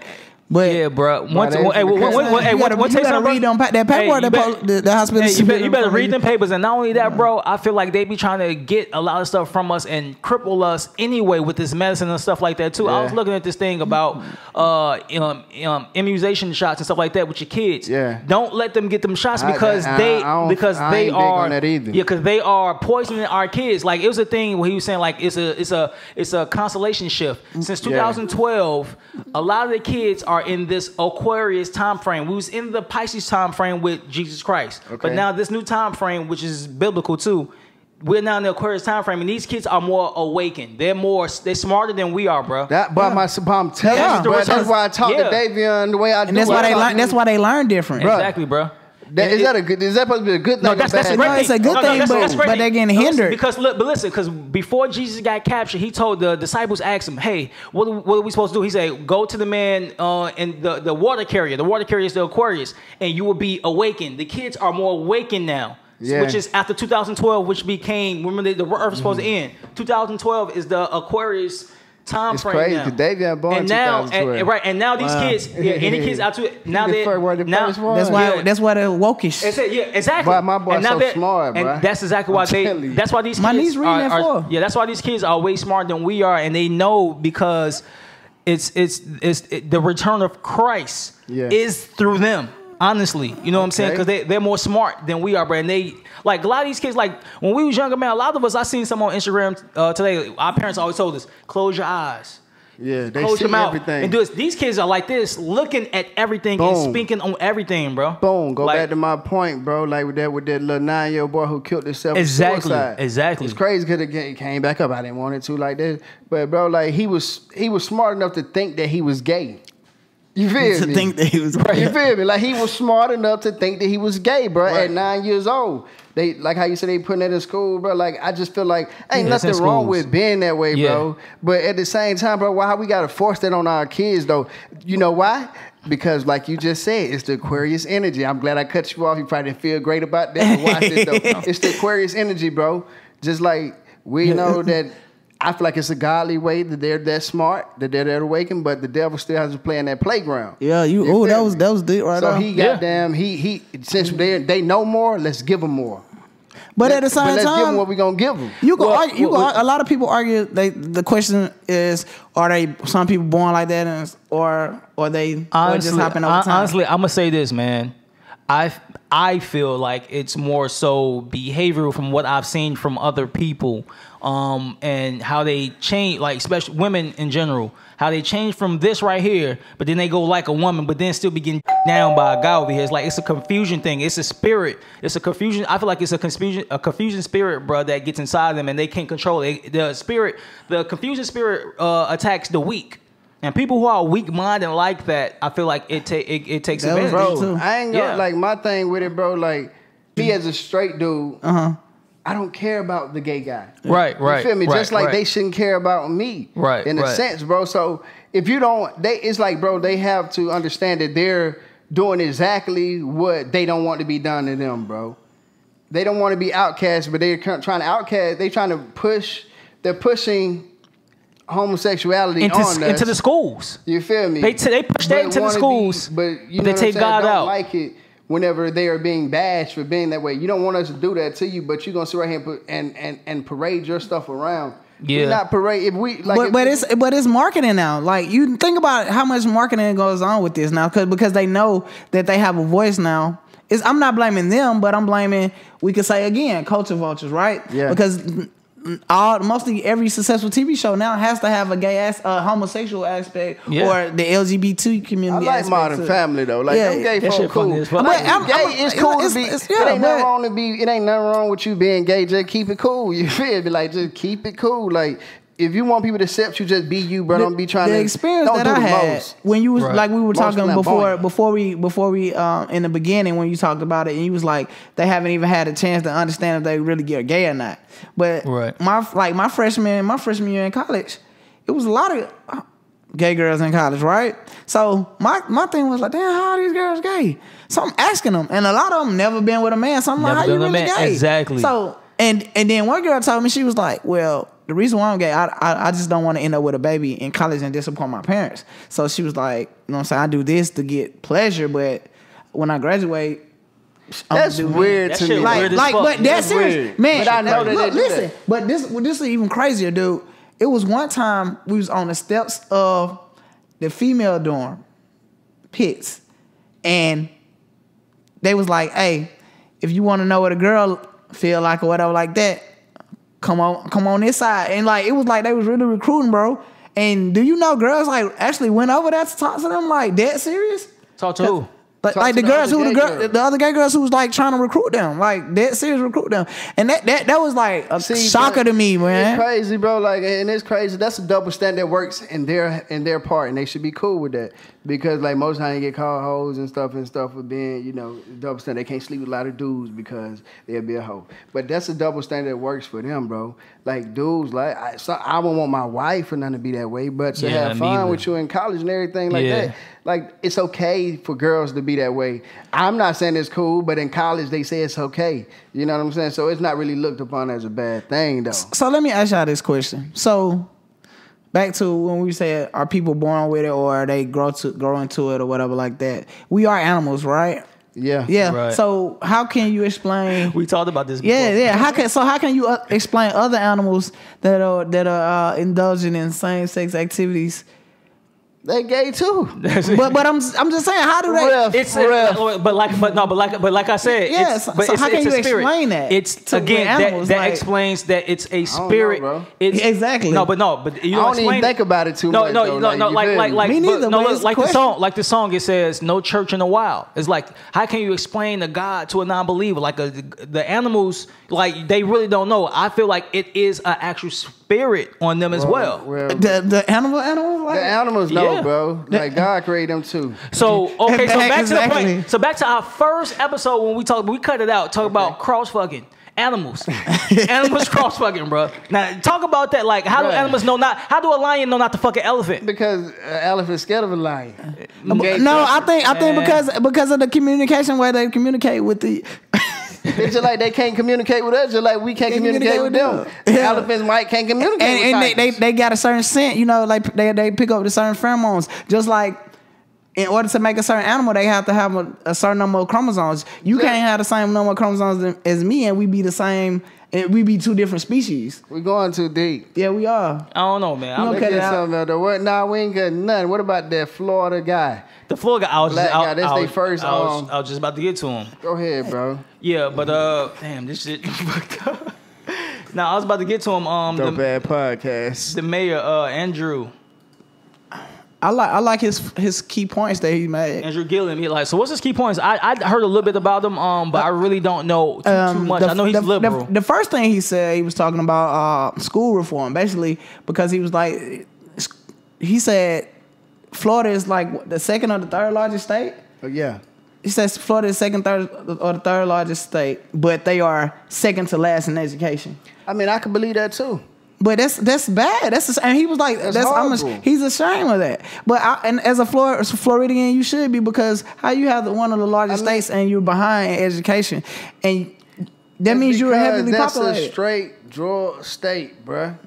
But yeah, bro. You gotta read them that paperwork. The hospital. You better read them papers, and not only that, bro. I feel like they be trying to get a lot of stuff from us and cripple us anyway with this medicine and stuff like that too. I was looking at this thing about immunization shots and stuff like that with your kids. Yeah. Don't let them get them shots because they are poisoning our kids. Like it was a thing where he was saying like it's a constellation shift. Since 2012, a lot of the kids are in this Aquarius time frame. We was in the Pisces time frame with Jesus Christ. But now this new time frame, which is biblical too, we're now in the Aquarius time frame, and these kids are more awakened. They're smarter than we are, bro. I'm telling you, bro. That's why I talk to Davion the way I do. And that's why they learn different. Exactly, bro. Is that supposed to be a good thing? No, that's a great thing. It's a good thing, but they're getting hindered. Because before Jesus got captured, he told the disciples, asked him, hey, what are we supposed to do? He said, go to the man in the water carrier. The water carrier is the Aquarius, and you will be awakened. The kids are more awakened now. Yeah. Which is after 2012, which became, remember the earth was supposed to end. 2012 is the Aquarius time frame. It's crazy because Davion born in 2012. And now these kids, any kids out to it, now that's why they're wokish. Exactly. But my boy's so smart, bro. And that's exactly why that's why these kids my niece reading that for. Yeah, that's why these kids are way smarter than we are, and they know because it's the return of Christ is through them. Honestly, you know what I'm saying? Because they're more smart than we are, bro. And they, like, a lot of these kids, like, when we was younger, man, a lot of us, I seen some on Instagram today. Our parents always told us, close your eyes. Yeah, they close see your mouth everything. And do this. These kids are like this, looking at everything and speaking on everything, bro. Boom. Go back to my point, bro. Like with that little 9-year-old boy who killed himself. Suicide. Exactly. It's crazy because it came back up. I didn't want it to like that. But, bro, like, he was smart enough to think that he was gay. You feel me? Think that he was gay. You feel me? Like he was smart enough to think that he was gay, bro. At 9 years old, they like how you said they putting that in school, bro. Like I just feel like ain't nothing wrong with being that way, bro. But at the same time, bro, why we gotta force that on our kids though? You know why? Because like you just said, it's the Aquarius energy. I'm glad I cut you off. You probably didn't feel great about that. But watch this though. It's the Aquarius energy, bro. Just like we know that. I feel like it's a godly way that they're that smart, that they're that awakened, but the devil still has to play in that playground. Yeah, that was deep right so now. He since they know more, let's give them more. But at the same let's time, give them what we gonna give them. You go. A lot of people argue. The question is: are they some people born like that, or they honestly, just happen over time? Honestly, I'm gonna say this, man. I feel like it's more so behavioral from what I've seen from other people, and how they change, like especially women in general, how they change from this right here, but then they go like a woman, but then still be getting down by a guy over here. It's like it's a confusion thing. It's a spirit. It's a confusion. I feel like it's a confusion spirit, bro, that gets inside them and they can't control it. The confusion spirit attacks the weak. And people who are weak-minded like that, I feel like it takes advantage. Bro, I ain't gonna, like, my thing with it, bro, like, me as a straight dude, I don't care about the gay guy. Right. You feel me? Just like they shouldn't care about me. Right. In a sense, bro. So if you don't, it's like, bro, they have to understand that they're doing exactly what they don't want to be done to them, bro. They don't want to be outcast, but they're trying to outcast. They're pushing homosexuality into the schools. You feel me? They push that into the schools, but they take God out. Like it whenever they are being bashed for being that way. You don't want us to do that to you, but you're gonna sit right here and parade your stuff around. Yeah, we're not parade. If we like, but it's marketing now. Like, you think about how much marketing goes on with this now, because they know that they have a voice now. I'm not blaming them, but I'm blaming, we could say again, culture vultures, right? Yeah, because mostly every successful TV show now has to have a gay homosexual aspect or the LGBT community. I like Modern Family though. Like, them gay folks cool. Gay is cool to be. It ain't nothing wrong to be. It ain't nothing wrong with you being gay. Just keep it cool. You feel me? Like, just keep it cool. Like, if you want people to accept you, just be you, bro. Don't be trying to. The experience that I had when you was like, we were talking before we in the beginning, when you talked about it, and you was like, they haven't even had a chance to understand if they really get gay or not. But my freshman year in college, it was a lot of gay girls in college, right? So my thing was like, damn, how are these girls gay? So I'm asking them, and a lot of them never been with a man. So I'm like, how you really gay? Exactly. So and then one girl told me, she was like, well, the reason why I'm gay, I just don't want to end up with a baby in college and disappoint my parents. So she was like, you know what I'm saying, I do this to get pleasure, but when I graduate, that's weird to me. But that's serious, man. But I know that. Look, listen, but this is even crazier, dude. It was one time we was on the steps of the female dorm, Pitts, and they was like, "Hey, if you want to know what a girl feel like or whatever like that, come on this side." And like, it was like they was really recruiting, bro. And do you know girls like actually went over there to talk to them, like, dead serious? Talk to who? Like the girls the other gay girls who was like trying to recruit them, like dead serious recruit them, and that was like a shocker to me, man. It's crazy, bro. Like, and it's crazy. That's a double standard that works in their part, and they should be cool with that, because like most times you get called hoes and stuff for being, you know, double standard. They can't sleep with a lot of dudes because they'll be a hoe. But that's a double standard that works for them, bro. Like, dudes, like I won't want my wife or nothing to be that way, but to have fun with you in college and everything like that. Like, it's okay for girls to be that way. I'm not saying it's cool, but in college they say it's okay. You know what I'm saying? So it's not really looked upon as a bad thing, though. So let me ask y'all this question. So back to when we said, are people born with it or they grow into it or whatever like that? We are animals, right? Yeah. Right. So how can you explain? We talked about this before. Yeah. How can you explain other animals that are indulging in same-sex activities? They gay too, but I'm just saying, how do they? But like I said, how can you explain that? It's again that explains that it's a spirit. Exactly. But you don't even think about it too much. No. Like me neither. Like the song, it says no church in the wild. It's like, how can you explain a God to a non-believer? Like the animals, like, they really don't know. I feel like it is an actual spirit on them as well. The animals, the animals know. Bro, like, God created them too. So okay, so back to the point. So back to our first episode when we cut it out. Talk about cross fucking animals. Animals cross fucking, bro. Now talk about that. Like, how do animals know not? How do a lion know not to fuck an elephant? Because an elephant's scared of a lion. No, I think because of the communication where they communicate with the. It's just like they can't communicate with us, just like we can't communicate with them. Yeah. Elephants can't communicate with they got a certain scent, you know, like they pick up the certain pheromones. Just like in order to make a certain animal, they have to have a certain number of chromosomes. You can't have the same number of chromosomes as me, and we be the same. And we be two different species. We going too deep. Yeah, we are. I don't know, man. I'm cut it out. Nah, we ain't got nothing. What about that Florida guy? The Florida guy, That's their first. I was just about to get to him. Go ahead, bro. Yeah, but damn, this shit fucked up. Now I was about to get to him. Dope Ass Podcast. The mayor, Andrew. I like his key points that he made. Andrew Gillum. He like, so what's his key points? I heard a little bit about him, but I really don't know too much. I know he's liberal. The first thing he said, he was talking about school reform, basically, because he was like, he said Florida is like the second or the third largest state. Oh yeah. He says Florida is second, third, or the third largest state, but they are second to last in education. I mean, I can believe that too. But that's bad. And he was like, he's ashamed of that. But and as a Floridian, you should be, because how you have one of the largest states and you're behind in education, and that means you're heavily populated. That's a straight draw state, bruh.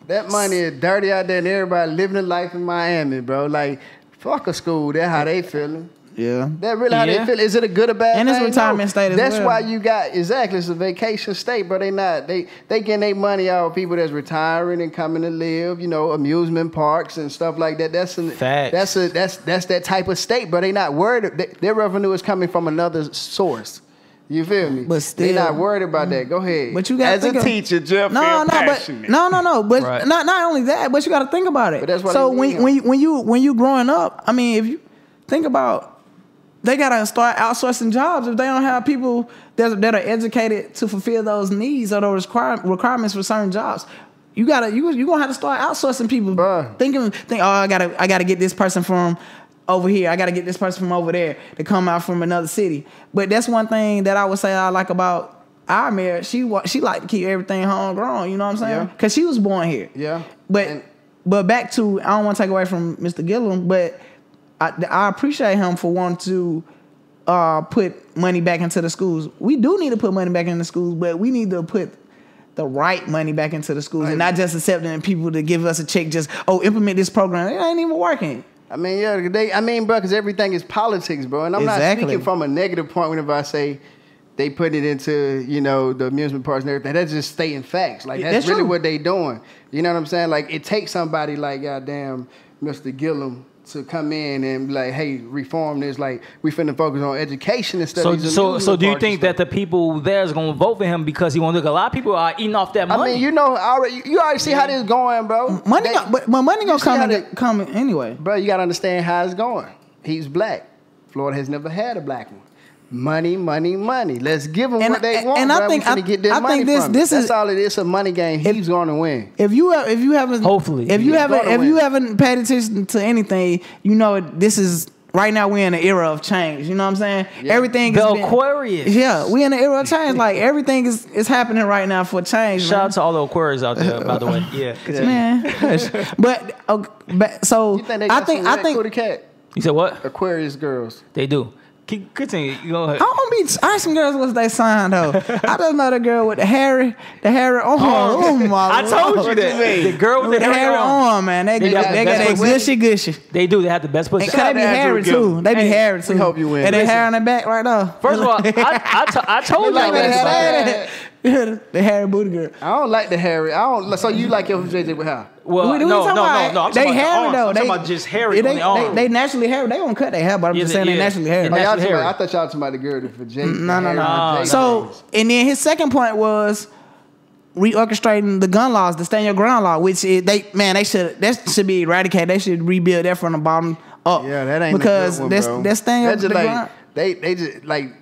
That money is dirty out there, and everybody living a life in Miami, bro. Like, fuck a school. That's how they feeling. Yeah. That really how they feel. Is it a good or bad thing? And it's a retirement state as well. That's why you got, exactly, it's a vacation state, but they getting their money out of people that's retiring and coming to live, you know, amusement parks and stuff like that. That's that type of state, but they not worried. Their revenue is coming from another source. You feel me? But still, they not worried about that. Go ahead. But you got as a teacher, Jeff, passionate. But right. not only that, but you got to think about it. But that's what so when you growing up, I mean, if you think about, they gotta start outsourcing jobs if they don't have people that are educated to fulfill those needs or those requirements for certain jobs. You gonna have to start outsourcing people. Think, I gotta get this person from over here. I gotta get this person from over there to come out from another city. But that's one thing that I would say I like about our mayor. She like to keep everything homegrown. You know what I'm saying? Because she was born here. Yeah. But back to, I don't want to take away from Mr. Gillum, but I appreciate him for wanting to put money back into the schools. We do need to put money back into the schools, but we need to put the right money back into the schools and not just accepting people to give us a check, just, implement this program. It ain't even working. I mean, bro, because everything is politics, bro. And I'm not speaking from a negative point whenever I say they put it into, you know, the amusement parks and everything. That's just stating facts. Like, that's really what they doing. You know what I'm saying? Like, it takes somebody like goddamn Mr. Gillum to come in and be like, hey, reform this. Like, we finna focus on education instead of these. So do you think that the people there is gonna vote for him because he won't look? A lot of people are eating off that money. I mean, you know, you already see how this is going, bro. Money gonna come anyway. Bro, you gotta understand how it's going. He's black. Florida has never had a black one. Money, money, money. Let's give them what they want. And I think get their money from this is all it is. A money game. He's going to win. If you haven't paid attention to anything, you know this is right now. We're in an era of change. You know what I'm saying? Yeah. Everything is Aquarius. Yeah, we're in an era of change. Like everything is happening right now for change. Shout out to all the Aquarius out there, by the way. Yeah, man. But so you think they got I think cat. You said what? Aquarius girls. They do. Continue. Go ahead. I don't be asking girls what's they sign though. I just know the girl with the hairy arm. Oh my! I told you that. The girl with the hairy arm, man. They got that gushy. They do. They have the best pussy. And they be hairy too. They be hairy too. We hope you win. And they hair on their back right now. First of all, I told y'all that. The hairy booty girl. I don't like the hairy. So you like your JJ with hair? Well, no. I'm talking hairy though. I'm talking about just hairy on the arm. They naturally hairy. They won't cut their hair, but I'm just saying they naturally hairy. I thought y'all talking about the girl for Jay. No. So, and then his second point was reorchestrating the gun laws, the stand your ground law, which that should be eradicated. They should rebuild that from the bottom up. Yeah, that ain't because a good one, that's stand your ground. They just like,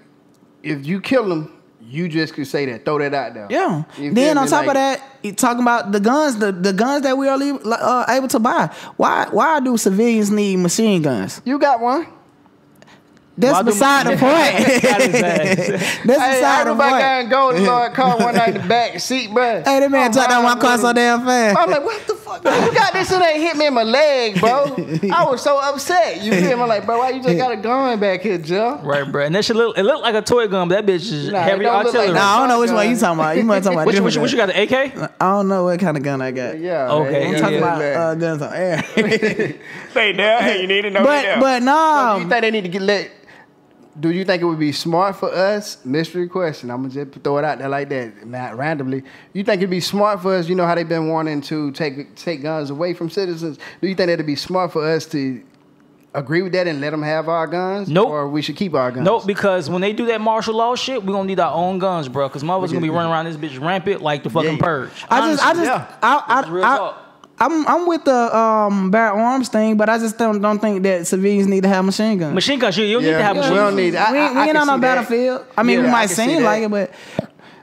if you kill them, you just could say that, throw that out there. Yeah. Then on top of that, talking about the guns, the guns that we are able to buy. Why do civilians need machine guns? You got one. That's beside the point. That's beside the point. I go to Lord car one night in the back seat, bro. Hey, that man dropped down my car so damn fast. I'm like, what the fuck? Bro? You got this and they hit me in my leg, bro. I was so upset. You feel me? I'm like, bro, why you just got a gun back here, Joe? Right, bro. And that shit it looked like a toy gun, but that bitch is heavy artillery. Nah, I don't know which one you talking about. You might talking about What you got, the AK? I don't know what kind of gun I got. Yeah. Okay. I'm talking about guns on air. Say there, hey, you need to know that. But no. Do you think they need to get let? Do you think it would be smart for us? Mystery question. I'm gonna just throw it out there like that, not randomly. You think it'd be smart for us? You know how they've been wanting to take guns away from citizens. Do you think that'd be smart for us to agree with that and let them have our guns? Nope. Or we should keep our guns? Nope, because when they do that martial law shit, we gonna need our own guns, bro. Because motherfuckers gonna be running around this bitch rampant like the fucking purge. I'm with the bear arms thing, but I just don't think that civilians need to have machine guns. Machine guns, you don't need to have machine guns. We don't need it. We ain't on no battlefield. I mean, we might seem like it, but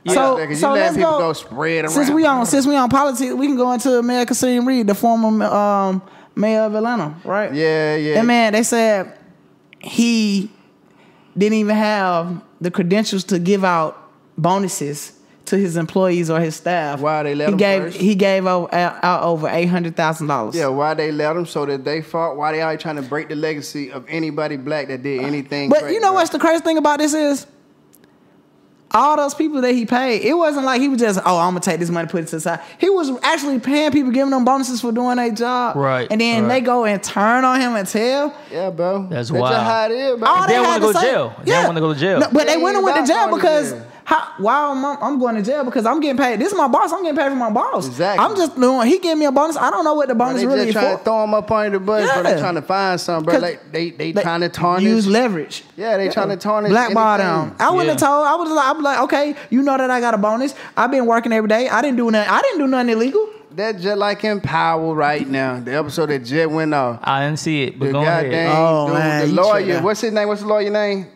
so let's go. Spread around. Since we on politics, we can go into Mayor Kasim Reed, the former mayor of Atlanta, right? Yeah. And man, they said he didn't even have the credentials to give out bonuses to his employees or his staff. Why they let him first? He gave out over $800,000. Yeah, why they let him so that they fought? Why they always trying to break the legacy of anybody black that did anything But great, you know bro? what's the crazy thing about this is? All those people that he paid, it wasn't like he was just, I'm going to take this money, put it to the side. He was actually paying people, giving them bonuses for doing their job. Right. And then they go and turn on him and tell. Yeah, bro. That's wild. wild. Just how it is, bro. All They want had to go to say- jail. They want to go to jail. No, but they went and went to jail about because going to jail. why I'm going to jail because I'm getting paid. This is my boss. I'm getting paid for my boss. Exactly. I'm just doing. He gave me a bonus. I don't know what the bonus They really just is trying for. to throw him up under the bus, bro. They trying to find something, bro. Like they trying to tarnish. Use leverage. Yeah, they trying to tarnish. Blackball them. I wouldn't have told. I was like, okay, you know that I got a bonus. I've been working every day. I didn't do nothing illegal. That's just like in Power right now. The episode that Jet went off. I didn't see it, but The go ahead. goddamn man, the you lawyer. tripping. What's his name? What's the lawyer name?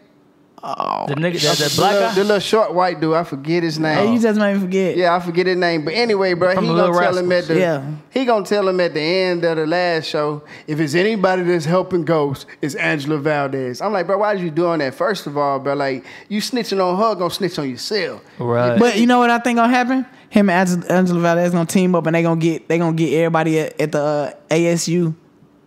The nigga, the black guy. The little short white dude. I forget his name. Hey, you just made me forget. Yeah, I forget his name. But anyway, bro, From he the gonna Little tell him at Rascals. the he gonna tell him at the end of the last show, if it's anybody that's helping Ghost, it's Angela Valdez. I'm like, bro, why are you doing that? First of all, bro, like you snitching on her, gonna snitch on yourself. Right. But you know what I think gonna happen? Him and Angela Valdez gonna team up and they gonna get everybody at the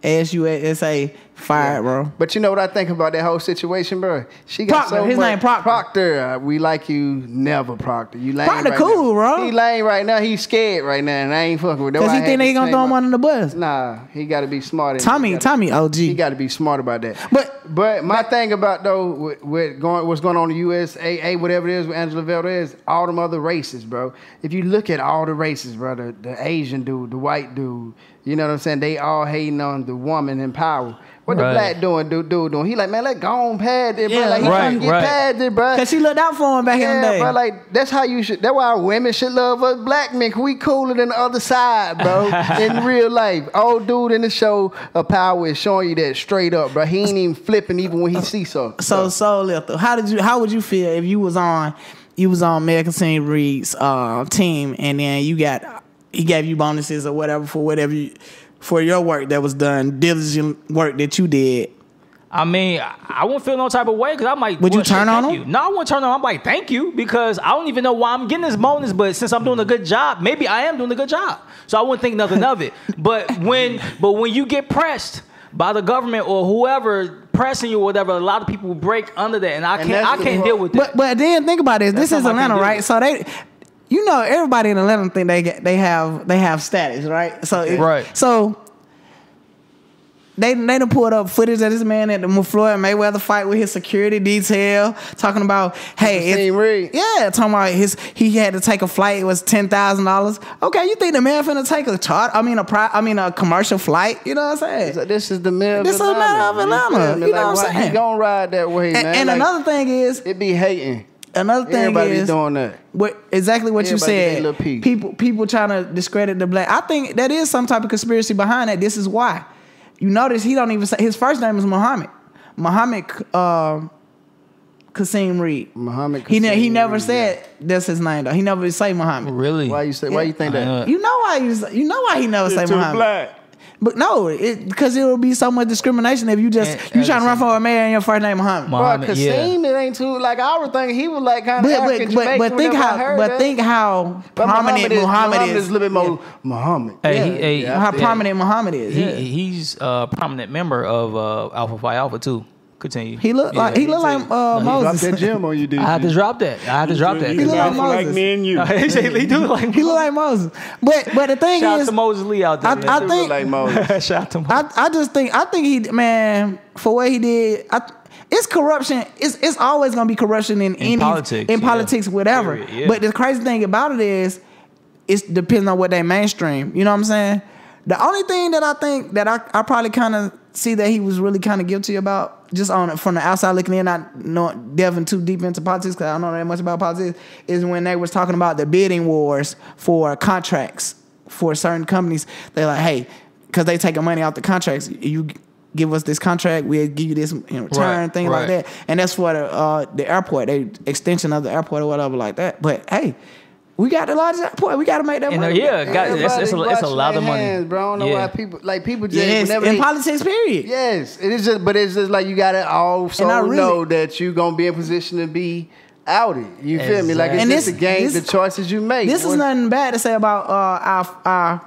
ASUSA fired, bro. But you know what I think about that whole situation, bro? She got Proctor, so his much. name Proctor. Proctor, we like you, never Proctor. You lame Proctor right cool, now. bro. He lame right now. He's scared right now, and I ain't fucking with that. Because he think they gonna throw him under the bus. Nah, he got to be smart. Tommy OG. He got to be smart about that. But my thing about though, what's going on in the USAA, whatever it is with Angela Valdez, all them other races, bro. If you look at all the races, bro, the Asian dude, the white dude, you know what I'm saying? They all hating on the woman in power. What the black dude doing? He like, man, let go on past it, bro. Yeah, like he trying to get past it, bro. Cause she looked out for him back in the day. Bro, like that's how you should. That's why women should love us black men. 'Cause we cooler than the other side, bro. In real life, old dude in the show of Power is showing you that straight up, bro. He ain't even flipping even when he sees something. So Lethal, how would you feel if you was on Mayor Kasim Reed's team and then he gave you bonuses or whatever for your work that was done, diligent work that you did? I mean, I wouldn't feel no type of way because I'm like, would you turn on him? No, I wouldn't turn on him. I'm like, thank you, because I don't even know why I'm getting this bonus, but since I'm doing a good job, maybe I am doing a good job. So I wouldn't think nothing of it. But when you get pressed by the government or whoever pressing you or whatever, a lot of people break under that, and I can't deal with that. But then think about this. This is Atlanta, right? So you know, everybody in Atlanta think they have status, right? So they done pulled up footage of this man at the Floyd Mayweather fight with his security detail, talking about, talking about he had to take a flight. It was $10,000. Okay, you think the man finna take a commercial flight? You know what I'm saying? So this is the middle. This is the middle of Atlanta. You know what I'm saying? He gonna ride that way, man. And another thing is, it be hating. Another thing Everybody is doing that. Exactly what you said. Everybody People trying to discredit the black. I think that is some type of conspiracy behind that. This is why. You notice he don't even say his first name is Muhammad. Muhammad Kasim Reed. Muhammad. He never said that's his name though. He never say Muhammad. Really? Why you think that? You know why he never say too Muhammad. black. But no, because it would be so much discrimination if you trying to run for a mayor and your first name Muhammad. Bro, Kasim, it ain't too like I would think he was like kind of African Jamaican. But think how prominent Muhammad is. Is a little bit more Muhammad. How prominent Muhammad is. He's a prominent member of Alpha Phi Alpha too. Continue. He look like Moses. Dropped that gem on you, dude. I had to drop that. He look like Moses. Like me and you. He do look like Moses. He look like Moses. But the thing Shout is, out to Moses Lee out there. I think like Moses. Shout out to Moses. I think he, man, for what he did, it's corruption. It's always gonna be corruption in politics, whatever. Yeah. But the crazy thing about it is, it depends on what they mainstream. You know what I'm saying? The only thing that I think that I probably kind of see that he was really kind of guilty about, just from the outside looking in, not delving too deep into politics because I don't know that much about politics, is when they was talking about the bidding wars for contracts for certain companies. They're like, hey, because they taking money out the contracts, you give us this contract, we'll give you this in return, thing like that. And that's for the airport, the extension of the airport or whatever like that. But hey, we got the largest airport. We got to make that money. It's a lot of money, bro. I don't know why people just in politics. Period. Yes, it is just, but it's just like you got to also know that you gonna be in position to be outed. You feel me? Like it's just the game, the choices you make. This is nothing bad to say about our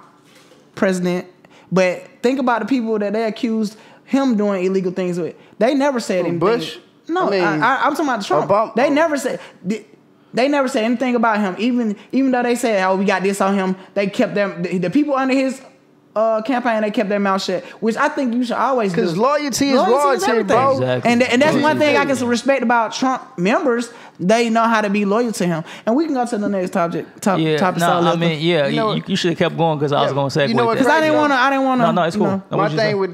president, but think about the people that they accused him doing illegal things with. They never said anything. Bush. No, I'm talking about Trump. Obama. They never said. They never said anything about him, even though they said, "Oh, we got this on him." They kept them. The people under his campaign, they kept their mouth shut, which I think you should always do. Because loyalty is loyalty, bro. Exactly. And that's one thing I can respect about Trump members. They know how to be loyal to him. And we can go to the next topic. You should have kept going because I was going to say. You know what? Because I didn't want to. No, it's cool. My thing with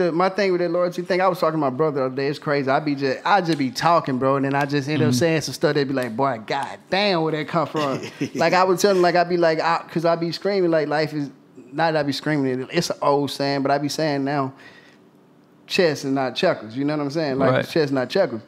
that loyalty thing, I was talking to my brother the other day. It's crazy. I just be talking, bro, and then I just end up saying some stuff. They'd be like, "Boy, god damn, where that come from?" Like I would tell them, like I'd be like, because I be screaming like life is. Not that I be screaming it. It's an old saying, but I be saying now, chess and not checkers. You know what I'm saying? Like chess, not checkers.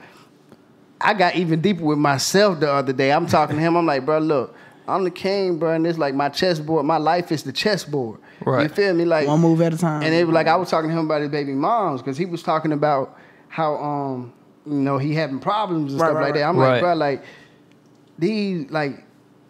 I got even deeper with myself the other day. I'm talking to him. I'm like, bro, look, I'm the king, bro, and it's like my chessboard. My life is the chessboard. Right. You feel me? Like one move at a time. And it was like I was talking to him about his baby moms because he was talking about how he having problems and stuff like that. I'm like, bro, like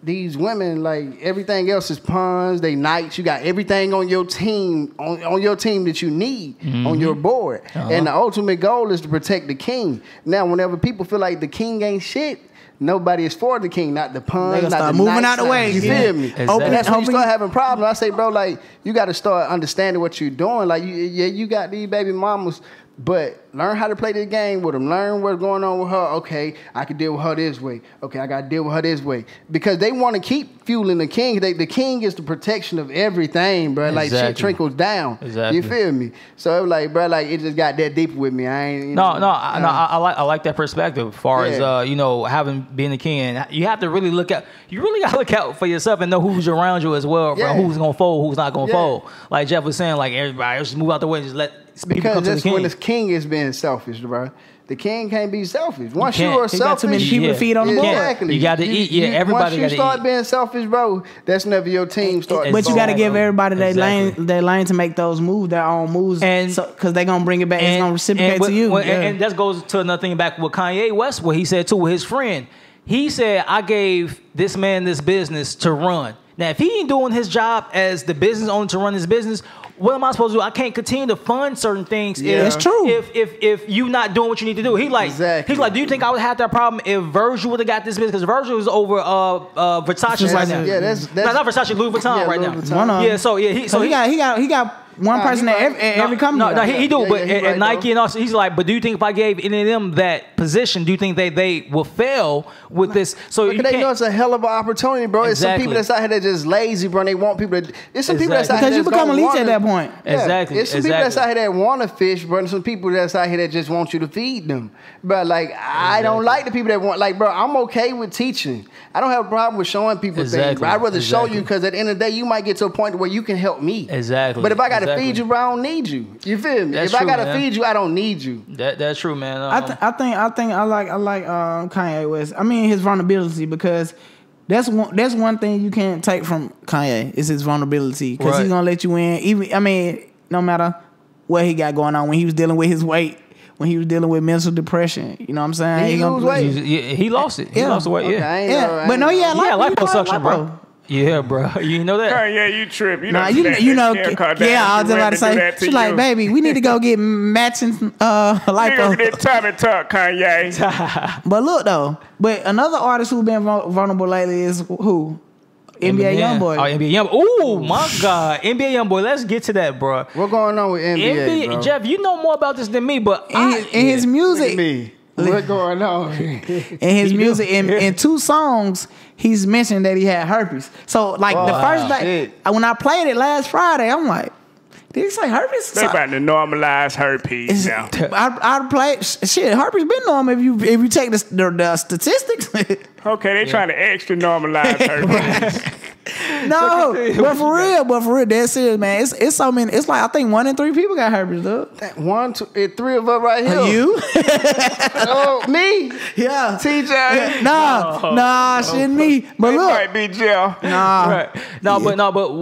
these women, like everything else is pawns, they knights. You got everything on your team, on your team that you need on your board. And the ultimate goal is to protect the king. Now, whenever people feel like the king ain't shit, nobody is for the king, not the pawns, not the moving knights, out the way. You feel me? Exactly. And that's when you start having problems. I say, bro, like you got to start understanding what you're doing. Like you got these baby mamas. But learn how to play the game with them. Learn what's going on with her. Okay, I can deal with her this way. Okay, I got to deal with her this way. Because they want to keep fueling the king. The king is the protection of everything, bro. Like, shit trickles down. Exactly. You feel me? So, it was like, bro, like, it just got that deep with me. I ain't... I like that perspective as far as, having being the king. And you have to really look out... You really got to look out for yourself and know who's around you as well, bro. Who's going to fold, who's not going to fold. Like Jeff was saying, like, everybody just move out the way and just let... Because that's when the king is being selfish, bro. The king can't be selfish. Once you are selfish, too many people to feed on the board. Exactly. You got to eat. Yeah, everybody got to eat. Once you start being selfish, bro, that's never your team starts. But you got to give everybody their lane to make those moves, their own moves, because they're gonna bring it back. It's gonna reciprocate to you. And that goes to another thing back with Kanye West, what he said too with his friend. He said, "I gave this man this business to run. Now, if he ain't doing his job as the business owner to run his business." What am I supposed to do? I can't continue to fund certain things. That's true. If you not doing what you need to do, he's like, do you think I would have that problem if Virgil would have got this business? Because Virgil is over Versace right now. Yeah, that's not Versace, Louis Vuitton right now. He got one person at every company. No, he do. But at Nike and also, he's like, but do you think if I gave any of them that position, do you think they will fail with this? So because they know it's a hell of an opportunity, bro. It's some people that's out here that just lazy, bro. And they want people to. It's some people that's out here because you become a leech at that point. Exactly. It's some people that's out here that want to fish, bro. And some people that's out here that just want you to feed them. But like, I don't like the people that want. Like, bro, I'm okay with teaching. I don't have a problem with showing people things. But I'd rather show you because at the end of the day, you might get to a point where you can help me. Exactly. But if I got to feed you, bro, I don't need you. You feel me? If I gotta feed you, I don't need you. That's true, man. I think I like Kanye West. I mean his vulnerability because that's one thing you can't take from Kanye is his vulnerability because he's gonna let you in. Even no matter what he got going on when he was dealing with his weight, when he was dealing with mental depression. You know what I'm saying? He lose weight. He lost it. He lost the weight. Yeah. But no, he had liposuction, bro. Yeah, bro. You know that? Yeah, you trip. You know. I was just about to say. She's like, baby, we need to go get matching lipo. You get that tummy tuck, Kanye. But look though, another artist who's been vulnerable lately is who? NBA Youngboy. Oh, NBA Youngboy. Oh my God, NBA Youngboy. Let's get to that, bro. What going on with NBA, bro? Jeff, you know more about this than me, but in his music, what going on? In his music, in 2 songs, he's mentioned that he had herpes. So, like the first day, when I played it last Friday, I'm like, did he say herpes? They about to normalize herpes now. I played shit. Herpes been normal if you take the statistics. Okay, they trying to extra normalize herpes. No, but for real, that's serious, man. It's so many. It's like I think 1 in 3 people got herpes, dude. 1, 2, 3 of us right here. You? Oh, me? Yeah. TJ? Nah, shit, me. But look, might be jail. Nah, right. But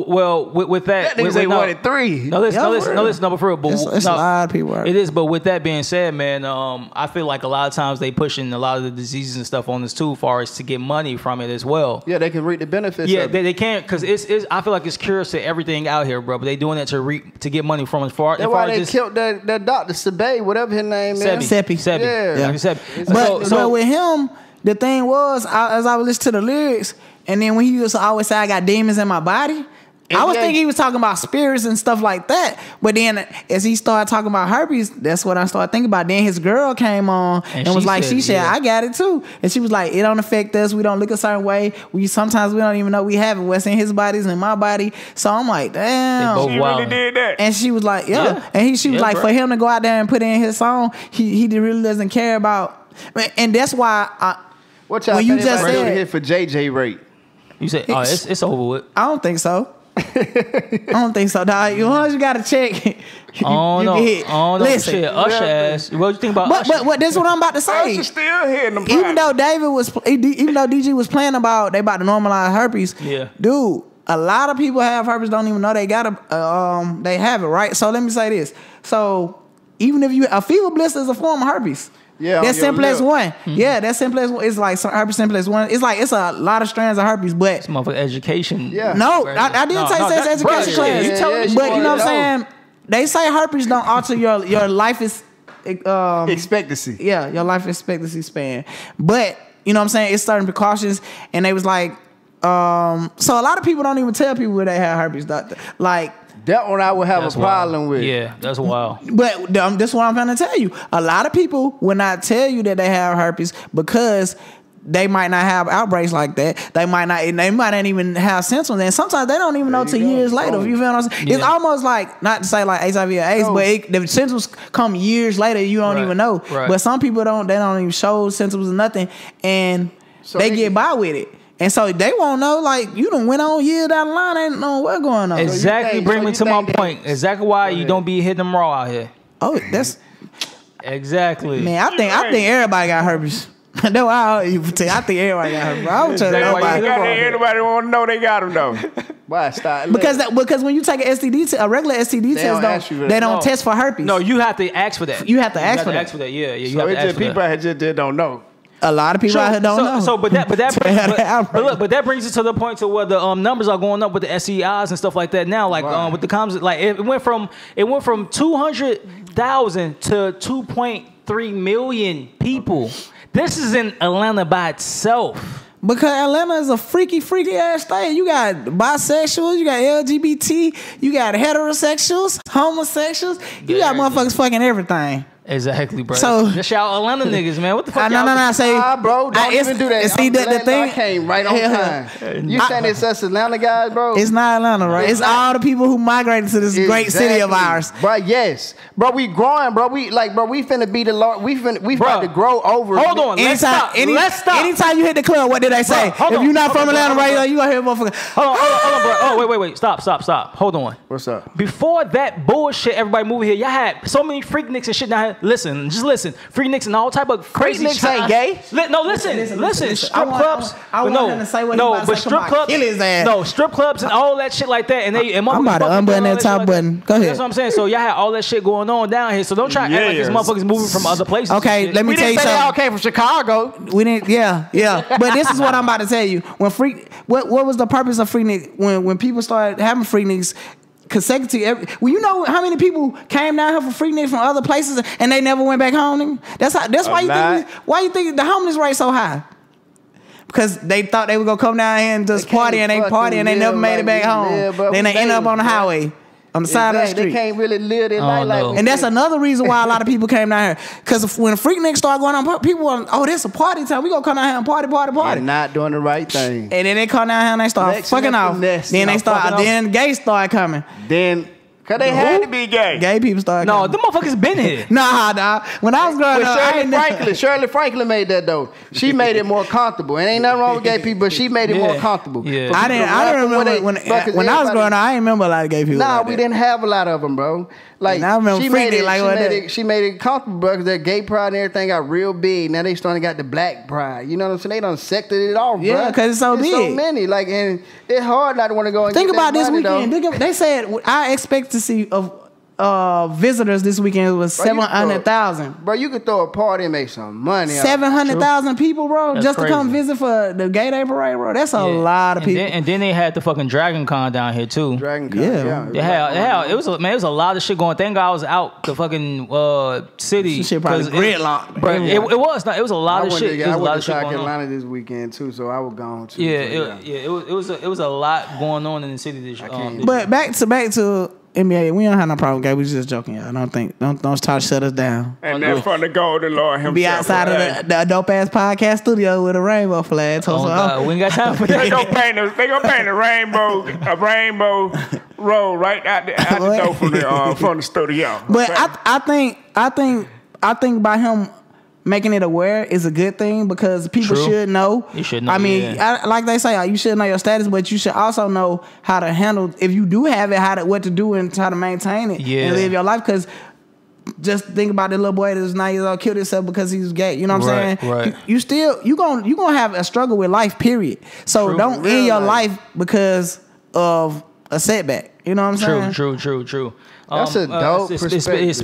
well, with that, that nigga say 1 in 3. No, listen, but for real, but it's a lot of people. It is, but with that being said, man, I feel like a lot of times they pushing a lot of the diseases and stuff on this too, as far as to get money from it as well. Yeah, they can reap the benefits. Yeah, of it. They can't, because it's. I feel like it's curious to everything out here, bro. But they doing it to get money from it. That's why they killed that doctor Sepe, whatever his name is. Sepi. Yeah. But with him, the thing was, as I was listening to the lyrics, and then when he used to always say, "I got demons in my body." I was thinking he was talking about spirits and stuff like that. But then as he started talking about herpes, that's what I started thinking about. Then his girl came on and was like, she said, I got it too. And she was like, it don't affect us. We don't look a certain way. Sometimes we don't even know we have it. What's in his body is in my body. So I'm like, damn. She really did that. And she was like, yeah. And she was like, bro, for him to go out there and put it in his song, he really doesn't care about. And that's why what y'all think about hit for JJ rate? You said, it's over with. I don't think so. I don't think so, dog. You gotta check. Listen, shit. Usher ass. What do you think about Usher? But that's what I'm about to say. Usher still hitting them. Even though DG was playing about they about to normalize herpes. Yeah, dude. A lot of people have herpes, don't even know they got it. They have it, right? So let me say this. So even if a fever blister is a form of herpes. Yeah, that's simplest one. Mm-hmm. Yeah, that's simplest one. It's like herpes simplest one. It's a lot of strands of herpes, but it's more for education. Yeah. No, I didn't say sex education class. But you know what I'm saying? They say herpes don't alter your life expectancy. Yeah, your life expectancy span. But you know what I'm saying? It's certain precautions, and they was like, so a lot of people don't even tell people they have herpes. Like. That one I would have a problem with. Yeah, that's wild. But that's what I'm trying to tell you. A lot of people will not tell you that they have herpes because they might not have outbreaks like that. They might not even have symptoms. And sometimes they don't even know till years later. You feel what I'm saying? Yeah. It's almost like, not to say like HIV or AIDS, but the symptoms come years later. You don't even know. Right. But some people don't even show symptoms or nothing. And so they get by with it. And so they won't know, like, you done went on years down the line, ain't know what's going on. Exactly, bring me to my point. Exactly why you don't be hitting them raw out here. Oh, that's... Exactly. Man, I think everybody got herpes. That's why I think everybody got herpes. I don't tell everybody want to know they got them, though. Why? Stop. Because when you take a regular STD test, they don't test for herpes. No, you have to ask for that. You have to ask for that. Yeah, you have to ask for that. People out here just don't know. A lot of people out here don't know. But that brings us to the point to where the numbers are going up with the STIs and stuff like that now. Like with the comments, like it went from 200,000 to 2.3 million people. This is in Atlanta by itself. Because Atlanta is a freaky ass state. You got bisexuals, you got LGBT, you got heterosexuals, homosexuals. You got motherfuckers fucking everything. Exactly, bro. So that's y'all Atlanta niggas, man. What the fuck? No. Say, bro, don't even do that. See, the thing I came right on time. You saying it's us Atlanta guys, bro? It's not Atlanta, right? It's all the people who migrated to this great city of ours. Bro, yes, bro. We growing, bro. We finna be the Lord. We about to grow over. Hold on, let's stop. Anytime you hit the club, what did they say? If you're not from Atlanta, right, you gonna hear motherfucker. Hold on, bro. Oh, wait. Stop. Hold on. What's up? Before that bullshit, everybody moving here. Y'all had so many freak nicks and shit down man. Listen, just listen. Freakniks and all type of crazy Freakniks ain't gay. No, listen. Strip clubs. I want him to say what he about to say. Strip clubs. Kill his ass. No, strip clubs and all that shit like that. And I'm about to unbutton that top button. Go ahead. That's what I'm saying. So y'all had all that shit going on down here. So don't try to act like these motherfuckers moving from other places. Okay, let me tell you something. They all came from Chicago. We didn't. Yeah. But this is what I'm about to tell you. When what was the purpose of Freaknik? When people started having Freakniks consecutive, well, you know how many people came down here for Freakniks from other places and they never went back home. That's why you think the homeless rate so high. Because they thought they were gonna come down here and just party and they never made it back home. Then they end up on the highway. On the side of the street. They can't really live their life like and that's another reason why a lot of people came down here. Because when Freakniks start going on, people are, oh, this a party time. We gonna come down here and party. They're not doing the right thing. And then they come down here and they start fucking off. Then gays start coming. Then, cause they had to be gay. Gay people started coming. No, the motherfuckers been here. Nah. When I was growing up, Shirley Franklin made that though. She made it more comfortable. And ain't nothing wrong with gay people, but she made it more comfortable. Yeah. I didn't remember when I was growing up. I didn't remember a lot of gay people. Nah, we didn't have a lot of them, bro. Like I remember she made it comfortable, bro, because that gay pride and everything got real big. Now they starting to got the black pride. You know what I'm saying? They done sected it off, bro. Yeah, because it's so big. So many. Like, and it's hard not to want to go and think get about that this money, weekend. They said I expect to see visitors this weekend was 700,000. Bro, you could throw a party and make some money. 700,000 people, bro, That's just crazy. to come visit for the Gay Day Parade, bro. That's a lot of people. And then they had the fucking Dragon Con down here too. Dragon Con, It was a lot of shit going. Thank God I was out the fucking city. Some shit probably gridlocked. Bro, it was a lot of shit. I went to South Carolina this weekend too, so I was gone too. It was a lot going on in the city this year. But back to NBA, we don't have no problem, guys. We just joking, y'all. Don't try to shut us down. And then from the golden Lord himself. Be outside of the Dope Ass Podcast studio with a rainbow flag. We ain't got time for that. They gonna paint a rainbow road right out the door from the studio. But I think by him making it aware is a good thing because people should know. You should know. I mean, like they say, you should know your status, but you should also know how to handle, if you do have it, what to do and how to maintain it and live your life. Because just think about the little boy that's 9 years old killed himself because he was gay. You know what I'm saying? Right. You gonna have a struggle with life, period. So don't end your life because of a setback. You know what I'm saying? True. That's a dope perspective.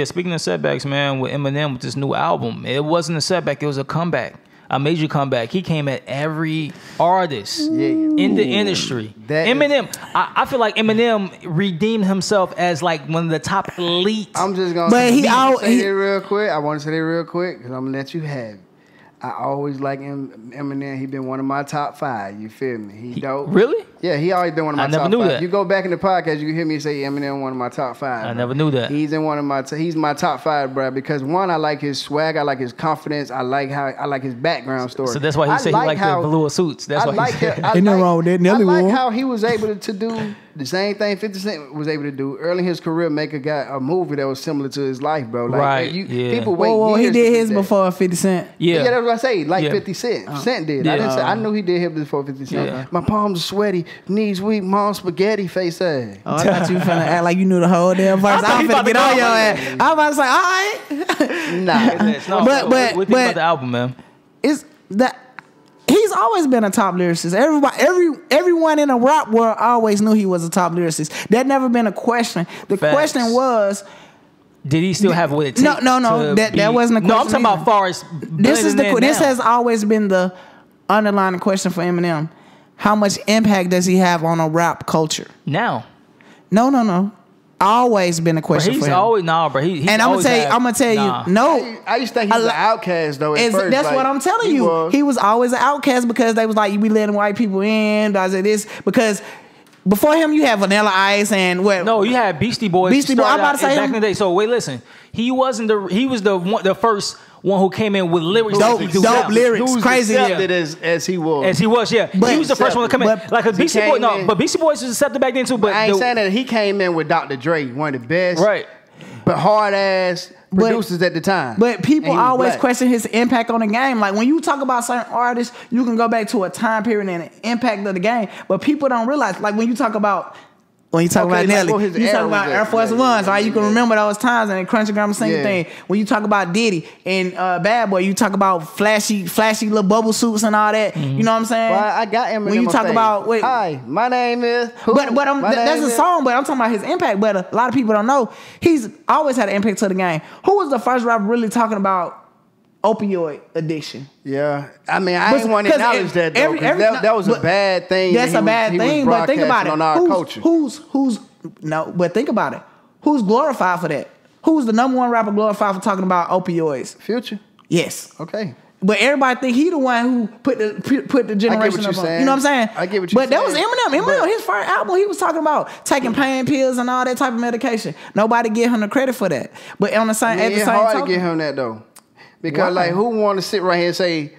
Speaking of setbacks, man, with Eminem with this new album, it wasn't a setback, it was a comeback. A major comeback. He came at every artist in the industry. Eminem, I feel like Eminem redeemed himself as like one of the top elite. I'm just gonna say it real quick. I want to say it real quick because I'm gonna let you have it. I always like Eminem. He been one of my top 5. You feel me? He dope. Really? Yeah, he always been one of my top 5. I never knew that. You go back in the podcast, you can hear me say Eminem one of my top 5. I never knew that. He's in one of my he's my top 5, bro. Because one, I like his swag, I like his confidence, I like his background story. So that's why he said he liked the velour suits. That's why he said. Ain't nothing wrong with that. I like how he was able to do the same thing 50 Cent was able to do early in his career, make a movie that was similar to his life, bro. Like, right. People wait years. He did his before 50 Cent. Yeah, that's what I say. Like 50 Cent. Cent did. I didn't say. I knew he did his before 50 Cent. Yeah. My palms are sweaty, knees weak, mom spaghetti face ass. Oh, I thought you finna act like you knew the whole damn verse. I was finna get on your ass. I was about to say, all right. No, but what think about the album, man? It's that. He's always been a top lyricist. Everyone in the rap world always knew he was a top lyricist. That never been a question. The question was, did he still have what it takes? No. That wasn't a question. No, I'm talking about far as this has always been the underlying question for Eminem. How much impact does he have on a rap culture? Now. No. Always been a question for him. I'm gonna tell you, no. I used to think he was an outcast though. That's what I'm telling you. He was always an outcast because they was like, we letting white people in. I said this because before him you had Vanilla Ice and what? No, you had Beastie Boys. I'm about to say back in the day. So wait, listen. He was the first one who came in with lyrics. Dope lyrics. Crazy. As he was. Yeah. But he was the first one to come in. Like a Beastie Boy. No, but Beastie Boys was accepted back then too. But I ain't saying that. He came in with Dr. Dre, one of the best. Right. But hard ass producers at the time. But people always question his impact on the game. Like when you talk about certain artists, you can go back to a time period and the impact of the game. But people don't realize, like when you talk about When you talk about Nelly, like you talk about Air Force Ones, right? You can remember those times and Crunchy Grammar singing thing. When you talk about Diddy and Bad Boy, you talk about flashy little bubble suits and all that. You know what I'm saying? Well, I got Eminem. When you talk about, hi, my name is. Who? But that's a song. But I'm talking about his impact. But a lot of people don't know he's always had an impact to the game. Who was the first rapper really talking about opioid addiction? Yeah, I mean, I didn't want to acknowledge that though. That was a bad thing. That's a bad thing. But think about it. On our culture. But think about it. Who's glorified for that? Who's the number one rapper glorified for talking about opioids? Future. Yes. Okay. But everybody think he the one who put the generation up on. You know what I'm saying? I get what you're saying. But that was Eminem. Eminem, his first album, he was talking about taking pain pills and all that type of medication. Nobody give him the credit for that. But on the same, at the same time, it's hard to give him that though, because like who want to sit right here and say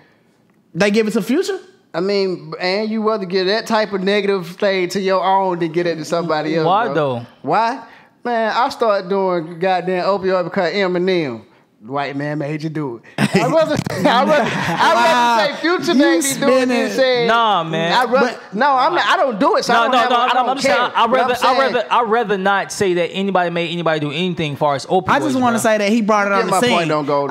they give it to Future? I mean, and you rather get that type of negative thing to your own than get it to somebody else. Why though? Why? Man, I started doing goddamn opioid because Eminem. The white man made you do it. I'd rather say Future made me do it than say nah, man. I don't do it. So I'm saying I'd rather not say that anybody made anybody do anything as far as opioids. I just want to say that he brought it on the scene. My point don't go.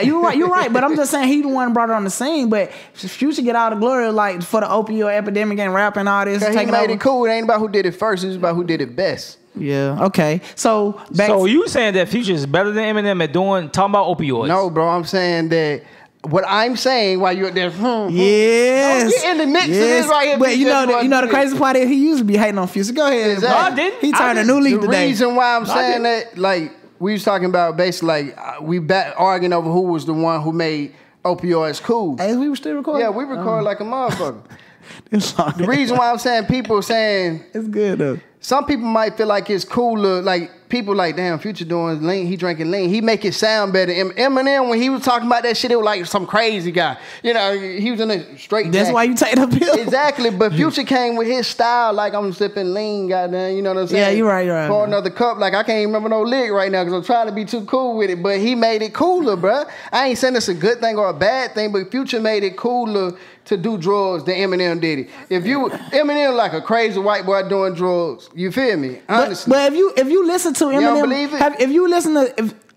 You're right. But I'm just saying he the one brought it on the scene. But Future get all the glory like for the opioid epidemic and rap and all this. He made it cool. It ain't about who did it first. It's about who did it best. Yeah. Okay. So you saying that Future is better than Eminem at talking about opioids? No, bro. I'm saying that what I'm saying while you're there. Yes. Get in the mix of this right here. But you know the crazy part is he used to be hating on Future. Go ahead. Exactly. No, I didn't. He turned a new leaf today. The reason why I'm saying that, like we was talking about, basically, like we arguing over who was the one who made opioids cool. As we were still recording. Yeah, we recorded like a motherfucker. The reason why I'm saying people saying it's good though. Some people might feel like it's cooler, like people like, damn, Future doing lean, he drinking lean. He make it sound better. Eminem, when he was talking about that shit, it was like some crazy guy. You know, he was in a straight That's jacket. why you take the pill. Exactly, but Future came with his style, like I'm sipping lean, goddamn, you know what I'm saying? Yeah, you're right. Pour another cup, like I can't even remember no lyric right now because I'm trying to be too cool with it, but he made it cooler, bruh. I ain't saying it's a good thing or a bad thing, but Future made it cooler to do drugs than Eminem did it. Eminem like a crazy white boy doing drugs. You feel me? Honestly. But if you listen to Eminem, you don't believe it?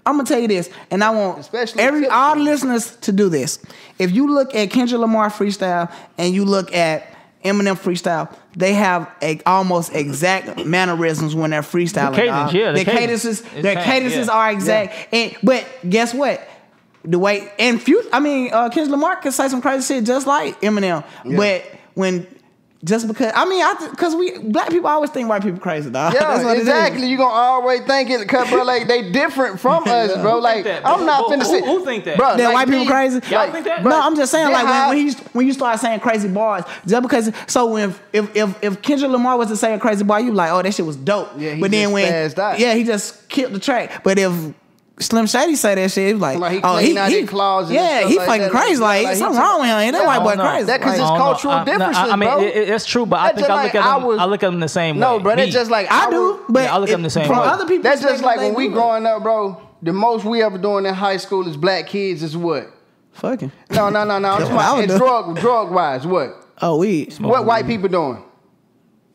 I'm gonna tell you this, and I want especially all the listeners to do this. If you look at Kendrick Lamar freestyle and you look at Eminem freestyle, they have almost exact mannerisms when they're freestyling. Their cadences are exact. Yeah. But guess what? The way and Kendrick Lamar can say some crazy shit just like Eminem, but because we black people always think white people crazy, dog. Yeah, that's what exactly. You gonna always think it, cause bro, like they different from us, bro. Like I'm not finna say who think that, bro. That like white people crazy. Y'all think that? No, I'm just saying when you start saying crazy bars, just because. So if Kendrick Lamar was to say a crazy bar, you be like, oh, that shit was dope. Yeah, he just killed the track. But if Slim Shady say that shit, he was like he clean out his claws. Yeah, he fucking crazy. Like something wrong with him. That white boy crazy. That because it's cultural differences, I mean, bro. it's true, but I think I look at them the same way. No, bro, that's just like I do. But I look at them the same way. From other people, that's just like when we growing up, bro. The most we ever doing in high school as black kids is what? Fucking. No. I'm talking about drug wise. What? Oh, weed. What white people doing?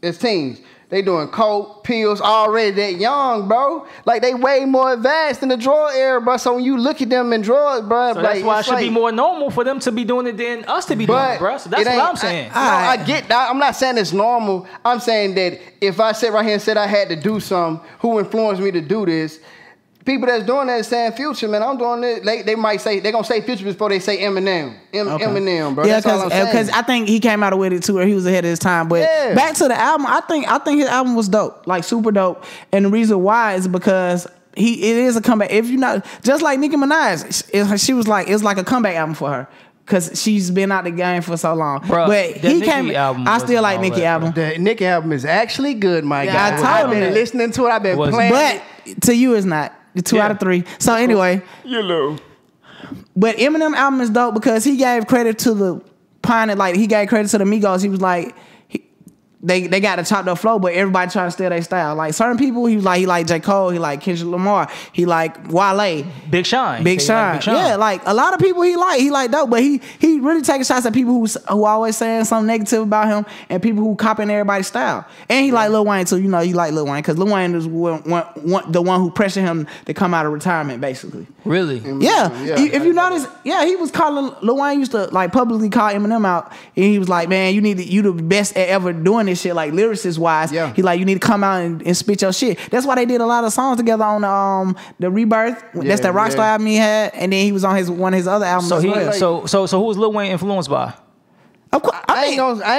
As teens. They doing coke, pills already that young, bro. Like, they way more advanced in the drug era, bro. So when you look at them in drugs, bro. So that's why it should be more normal for them to be doing it than us to be doing it, bro. So that's what I'm saying. I get that. I'm not saying it's normal. I'm saying that if I sit right here and said I had to do something, who influenced me to do this? People that's doing that is saying Future, man. I'm doing it. They might say, they're going to say Future before they say Eminem. Eminem, bro. Yeah, because I think he came out with it too, or he was ahead of his time. But back to the album, I think his album was dope, like super dope. And the reason why is because it is a comeback. If you're not, just like Nicki Minaj, she was like, it's like a comeback album for her. Cause she's been out the game for so long, bruh, but he came. I still like Nicki album. The Nicki album is actually good, my guy. I've been listening to it. I've been playing. But to you, it's not. 2 out of 3. So anyway, you know. But Eminem album is dope because he gave credit to the pioneer. Like he gave credit to the Migos. He was like, they got the chopped up flow, but everybody trying to steal their style. Like certain people, he like J. Cole, he like Kendrick Lamar, he like Wale, Big Sean. Yeah, like a lot of people he like Dope, but he really taking shots at people who always saying something negative about him and people who copying everybody's style. And he like Lil Wayne too. You know, he like Lil Wayne because Lil Wayne is the one who pressured him to come out of retirement, basically. Really? Yeah. If you notice, he was calling Lil Wayne used to like publicly call Eminem out, and he was like, man, you the best at ever doing this shit, like lyricist wise. Yeah. He like, you need to come out and spit your shit. That's why they did a lot of songs together on the Rebirth. That's that Rockstar album he had, and then he was on one of his other albums. So who was Lil Wayne influenced by? Of course, I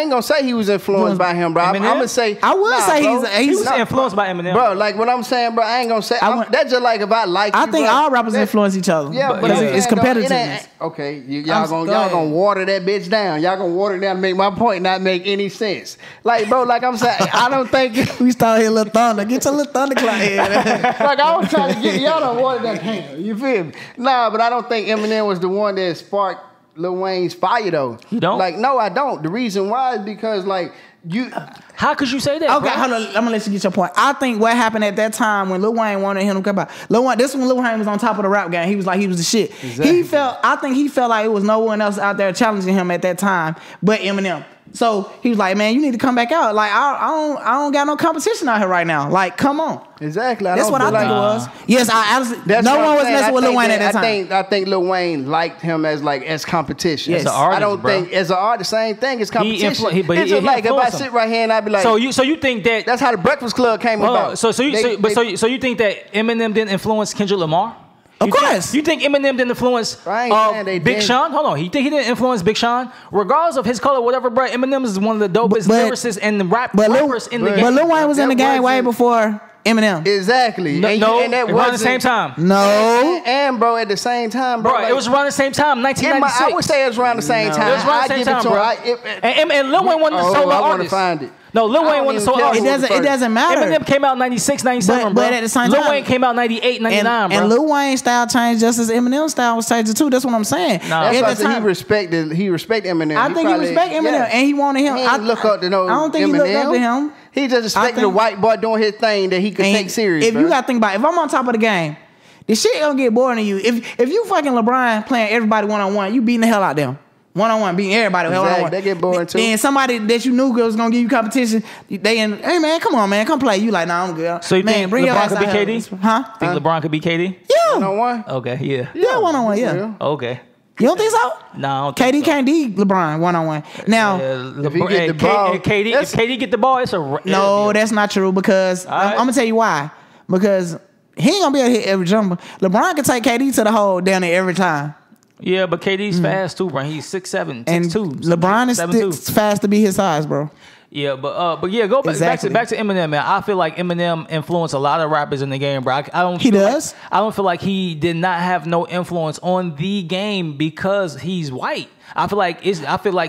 ain't gonna say he was influenced by him, bro. I'm gonna say I would say he was influenced by Eminem, bro. Like what I'm saying, bro. I ain't gonna say that's just like if I like. I think all rappers influence each other. Yeah, but it's competitiveness. Okay, y'all gonna water that bitch down. Y'all gonna water it down to make my point not make any sense. Like, bro, like I'm saying, I don't think we started here, Little Thunder. Get your Little Thunderclap here. Like I was trying to get y'all to water that down. You feel me? Nah, but I don't think Eminem was the one that sparked Lil Wayne's fire though. You don't? Like, no, I don't. The reason why is because like you. How could you say that? Okay, hold on. I'm gonna let you get your point. I think what happened at that time when Lil Wayne wanted him to come out. This when Lil Wayne was on top of the rap game. He was the shit. Exactly. I think he felt like it was no one else out there challenging him at that time but Eminem. So he was like, man, you need to come back out. Like I don't got no competition out here right now. Like, come on. Exactly. That's what I think it was. Yes, no one was messing with Lil Wayne at that time. I think Lil Wayne liked him as competition. Yes. As an artist, I don't think as an artist, same thing as competition. It's just like if I sit right here and I'd be like, so you think that that's how the Breakfast Club came about. So you think that Eminem didn't influence Kendrick Lamar? Of course. You think Eminem didn't influence Big Sean? Hold on. You think he didn't influence Big Sean? Regardless of his color, whatever, bro, Eminem is one of the dopest lyricists and rappers in the game. But Lil Wayne was in the game way before Eminem. Exactly. And that was around the same time. No. And bro, at the same time, bro. It was around the same time, 1996. I would say it was around the same time. It was around the same time, bro. And Lil Wayne wasn't the solo artist. I want to find it. No, Lil Wayne wasn't the solo artist. It doesn't matter. Eminem came out 96, 97, but at the same time, Lil Wayne came out 98, 99, bro. And Lil Wayne's style changed just as Eminem's style was changing too. That's what I'm saying. That's why I said he respect Eminem. I think he respect Eminem, and he wanted him. He didn't look up to no Eminem. I don't think he looked up to him. He just respected the white boy doing his thing that he could take serious. If you got to think about it, if I'm on top of the game, this shit gonna get boring to you. If you fucking LeBron playing everybody one-on-one, you beating the hell out of them. One-on-one, beating everybody one-on-one. They get boring too. Then somebody that you knew was gonna give you competition, hey man, come on man, come play. You like, nah, I'm good. So you think LeBron could be KD? Huh? Think LeBron could be KD? Yeah. One-on-one? Okay, yeah. Yeah, one-on-one, yeah. Okay. You don't think so? No, I don't KD think so. can't beat LeBron one-on-one. Now, if he get the ball, if KD get the ball, it's a no, that's not true because I'm gonna tell you why. Because he ain't gonna be able to hit every jumper. LeBron can take KD to the hole down there every time. Yeah, but KD's fast too, bro. He's 6'7", 6'2". And LeBron is fast to be his size, bro. Yeah, but yeah, go back to Eminem, man. I feel like Eminem influenced a lot of rappers in the game, bro. I don't feel like he did not have no influence on the game because he's white. I feel like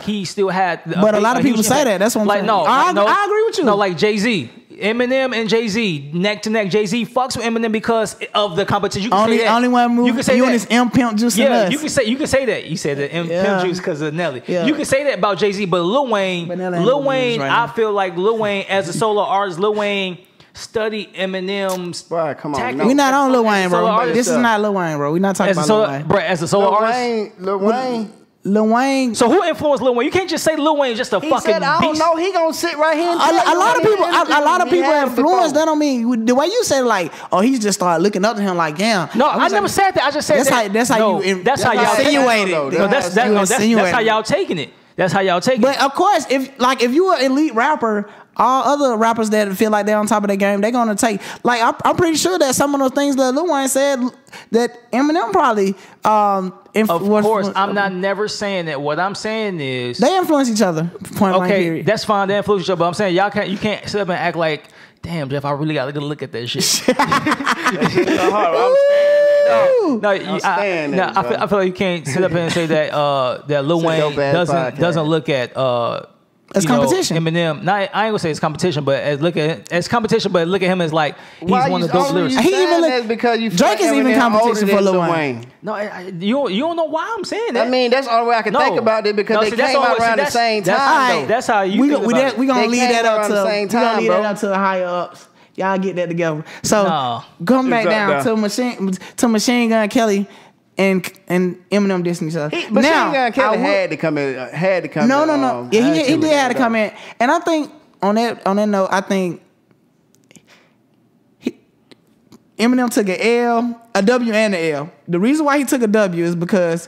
he still had. But a lot of people say that. That's what I'm saying. I agree with you. No, like Jay-Z. Eminem and Jay-Z neck to neck. Jay-Z fucks with Eminem because of the competition. You can say that. Only one move. You can say you that. And his M Pimp Juice. Yeah, you can say that. You said the M Pimp Juice because of Nelly. Yeah. You can say that about Jay-Z, but Lil Wayne, I feel like Lil Wayne as a solo artist, Lil Wayne studied Eminem's. Bro, come on. We're not on Lil Wayne, bro. This is not Lil Wayne, bro. We're not talking about Lil Wayne. Bro, as a solo artist, Lil Wayne. So who influenced Lil Wayne? You can't just say Lil Wayne just a fucking said, I don't beast. know. He gonna sit right here. And a lot of people influence. That don't mean the way you said like, oh, he's just started looking up to him like, damn. No, I never said that. I just said that's how y'all insinuated. That's how y'all taking it. That's how y'all taking it. But of course, if you an elite rapper, all other rappers that feel like they're on top of their game, they're gonna take. Like I'm pretty sure that some of those things that Lil Wayne said that Eminem probably. Of course, I'm not never saying that. What I'm saying is they influence each other. Point blank, period. That's fine. They influence each other. But I'm saying you can't sit up and act like, damn, Jeff, I really got to look at that shit. I feel like you can't sit up and say that that Lil Wayne doesn't look at It's competition. Eminem. I ain't gonna say it's competition, but look at him as like he's one of the dope lyricists. He even that's because you Drake is even competition for Lil Wayne. No, you don't know why I'm saying that. I mean, that's the only way I can think about it because they came out around the same time. That's how you. We gonna leave that up to the higher ups. Y'all get that together. So come back down to Machine Gun Kelly and Eminem dissing each other. Machine Gun Kelly had to come in. No. Yeah, he did have to come in. And I think on that note, I think Eminem took a W and an L. The reason why he took a W is because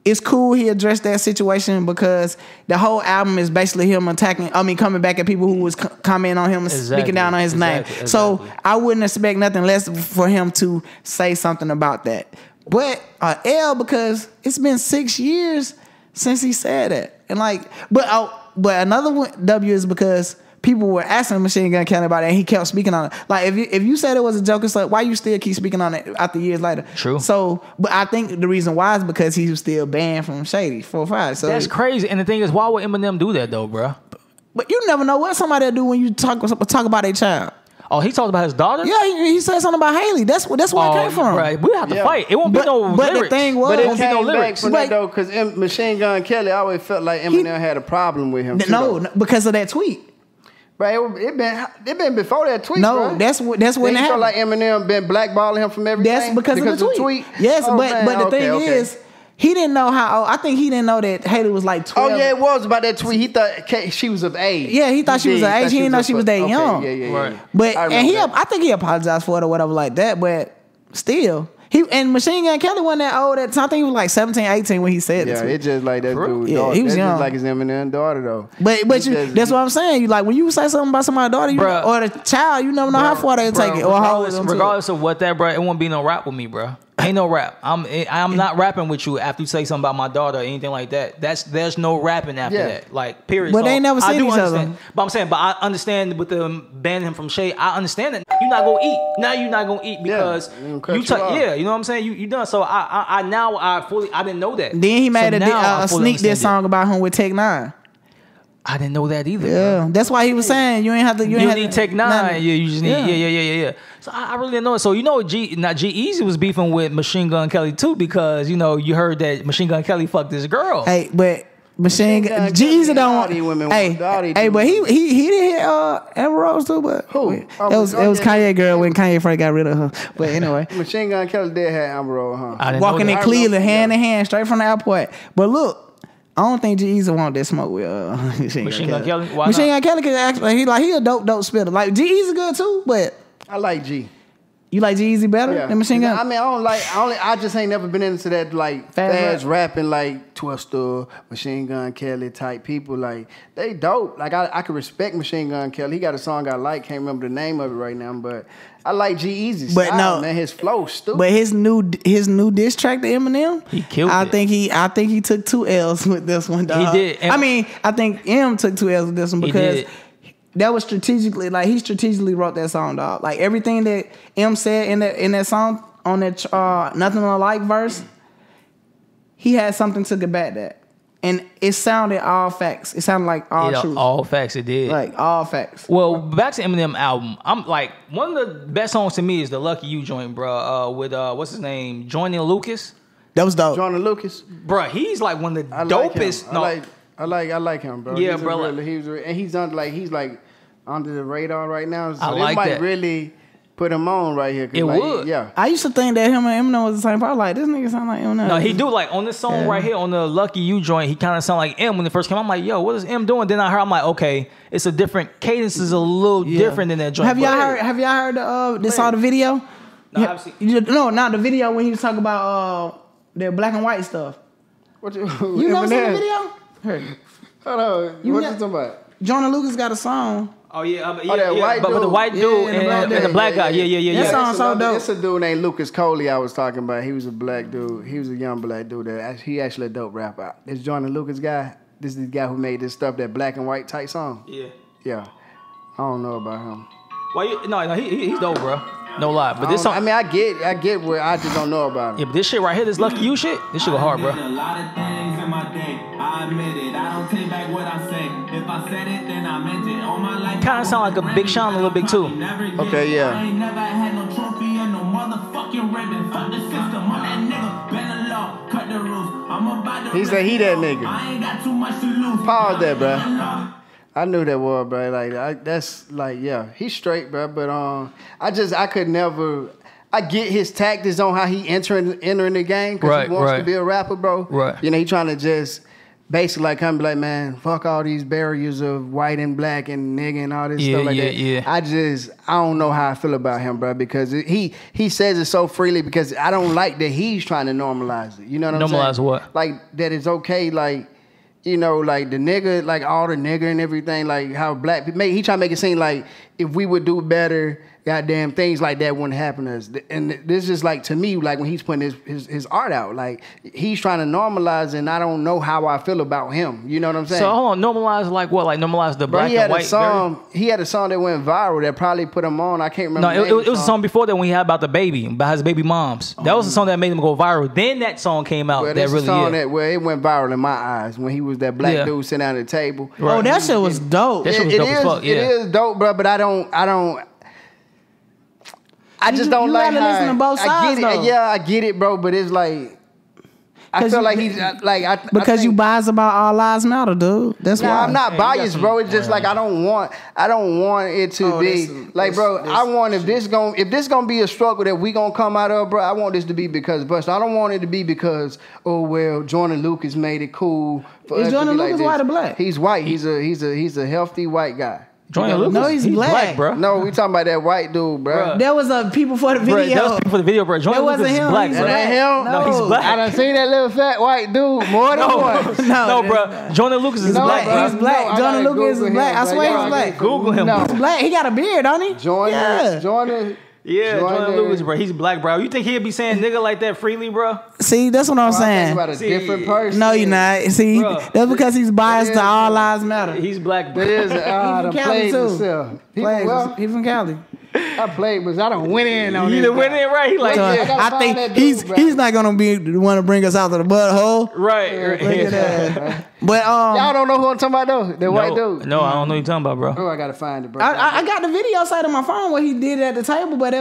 it's cool he addressed that situation because the whole album is basically him coming back at people who was commenting on him and speaking down on his name. So I wouldn't expect nothing less for him to say something about that. But L because it's been 6 years since he said that. And but another one, W is because people were asking Machine Gun Kelly about it, and he kept speaking on it. Like if you said it was a joke, it's like why you still keep speaking on it after years later? True. So, but I think the reason why is because he was still banned from Shady 4 or 5. So that's crazy. And the thing is, why would Eminem do that though, bro? But you never know what somebody do when you talk about their child. Oh, he talked about his daughter? Yeah, he said something about Haley. That's where it came from. Right. We have to fight. It won't be no lyrics. But the thing was, it came back from that though, because Machine Gun Kelly always felt like Eminem had a problem with him. No, because of that tweet. Bro, it been before that tweet. No, bro. that's when it happened. You feel like Eminem been blackballing him from everything. That's because of the tweet. Yes, but the thing is, he didn't know how. I think he didn't know that Haley was like 12. Oh yeah, it was about that tweet. He thought she was of age. Yeah, he thought she was of age. He didn't know she was that young. Yeah. Right. But I think he apologized for it or whatever like that. But still. And Machine Gun Kelly wasn't that old at the time. I think he was like 17, 18 when he said this. Yeah, it's just like that dude. Yeah, he was young. Just like his Eminem daughter though. But that's what I'm saying. You like when you say something about somebody's daughter or the child, you never know how far they'll take it or how regardless of what that, bro, it won't be no rap with me, bro. Ain't no rap. I'm not rapping with you after you say something about my daughter or anything like that. There's no rapping after that. Like period. But they ain't never seen each other. But I'm saying, I understand with them banning him from Shade. I understand that you're not gonna eat. Now you're not gonna eat because you know what I'm saying. You done. So I didn't know that. Then he made a sneak diss song about him with Tech 9. I didn't know that either. Yeah, bro. That's why he was saying you ain't have to. You need Tech 9. You just need. Yeah. So I really didn't know it. So G-Eazy was beefing with Machine Gun Kelly too because you heard that Machine Gun Kelly fucked this girl. Hey, but G-Eazy don't want. Hey, but he did hit Amber Rose too. But who? It was Kanye girl when Kanye first got rid of her. But anyway, Machine Gun Kelly did have Amber Rose, huh? Walking in Cleveland hand in hand straight from the airport. But look. I don't think G-Eazy want that smoke with Machine Gun Kelly. Why Machine Gun not? Kelly can actually he a dope spitter. Like G-Eazy good too, but I like G. You like G-Eazy better than Machine Gun? I mean, I just ain't never been into that like fast rapping like Twister, Machine Gun Kelly type people. Like they dope. Like I can respect Machine Gun Kelly. He got a song I like. Can't remember the name of it right now, but I like G-Eazy style, man. His flow stupid. But his new diss track to Eminem, he killed it. I think he took 2 L's with this one, dog. He did. I mean, I think M took 2 L's with this one because that was strategically, like he strategically wrote that song, dog. Like everything that M said in that song on that Nothing Alike verse, he had something to combat that. And it sounded all facts. It sounded like all truth. All facts, it did. Like all facts. Well, back to Eminem album. I'm like, one of the best songs to me is the Lucky You joint, bro. With what's his name, Joyner Lucas. That was dope. Joyner Lucas, bro. He's like one of the dopest. I like him, bro. Yeah, he's bro. And he's under the radar right now. So I like might that. Really put him on right here. It would. Yeah. I used to think that him and Eminem was the same. I was like, this nigga sound like Eminem. No, he do like on this song right here on the Lucky You joint. He kind of sound like M when it first came. I'm like, yo, what is M doing? Then I'm like, okay, it's a different cadence. Is a little different than that joint. Have y'all heard the video? No, I've seen. No, not the video when he was talking about the black and white stuff. You never seen the video? Heard. Hold on. What you talking about? Joyner Lucas got a song. Oh yeah, but the white dude and the black guy. Yeah. That song so dope. It's a dude named Lucas Coley I was talking about. He was a black dude. He was a young black dude. He actually a dope rapper. This Joyner Lucas guy. This is the guy who made this stuff, that black and white type song. Yeah. I don't know about him. No, he's dope, bro. No lie. But this song, I mean, I get where I just don't know about him. Yeah, but this shit right here, this Lucky You shit, this shit go hard, bro. A lot of things in my day. I admit it. I don't take back what I say. If I said it, then I meant it. All my life. Kind of sound like a Big Sean a little bit too. Okay, yeah. I ain't never had no trophy and no motherfucking ribbon. Fuck the system. I'm that nigga. Bend the law. Cut the rules. I'm about to. He said he that nigga. I ain't got too much to lose. Pause that, bro. I knew that was, bro. Like that's like, yeah, he's straight, bro. But I could never. I get his tactics on how he entering the game because he wants to be a rapper, bro. Right. You know, he trying to just basically like come be like, man, fuck all these barriers of white and black and nigga and all this stuff like that. Yeah. I don't know how I feel about him, bro, because he says it so freely because I don't like that he's trying to normalize it. You know what I'm saying? Normalize what? Like that it's okay, like. You know, like the nigga, like all the nigga and everything, like how black people he try to make it seem like if we would do better, goddamn things like that wouldn't happen to us. And this is like to me, like when he's putting his art out, like he's trying to normalize, and I don't know how I feel about him. You know what I'm saying? So hold on, normalize like what? Like normalize the black and white. He had a song that went viral that probably put him on. I can't remember. No, it was a song before that when he had about his baby moms. That was the song that made him go viral. Then that song came out. Well, that's a song that it went viral in my eyes when he was that black dude sitting down at the table. Right. Oh, that shit was dope. That shit was dope as fuck. Yeah. It is dope, bro. But I just don't like how. Listen to both sides, I get it. though. Yeah, I get it, bro. But it's like I feel like he's like because you biased about all lives matter, dude. That's why. I'm not biased, bro. It's just like I don't want it to be like, bro. I want if this gonna be a struggle that we gonna come out of, bro. I want this to be because Busta. I don't want it to be because Jordan Lucas made it cool. Is Jordan Lucas white or black? He's white. He's a healthy white guy. Jordan Lucas? No, he's black, bro. No, we talking about that white dude, bro. There was people for the video. That was people for the video, bro. Jordan Lucas is black, bro. That him? No, he's black. I done seen that little fat white dude more than once. No, bro. Jordan Lucas is black. Bro. He's black. Jordan Lucas is black. I swear he's black. Google him. He's black. He got a beard, don't he? Jordan. Yeah, Jordan Lucas, bro. He's black, bro. You think he'd be saying nigga like that freely, bro? See, that's what I'm saying. About a different person. No, you're not. See, that's because he's biased to all lives matter. He's black, bro. It is. He's from Cali too. He's from Cali. I played, but I don't went in on it. You done went in, right? He like, I think he's not gonna be the one to bring us out to the butthole. Right. Look at that. But y'all don't know who I'm talking about though? The white dude. No, I don't know who you're talking about, bro. Oh, I gotta find it, bro. I got the video side on my phone where he did it at the table, but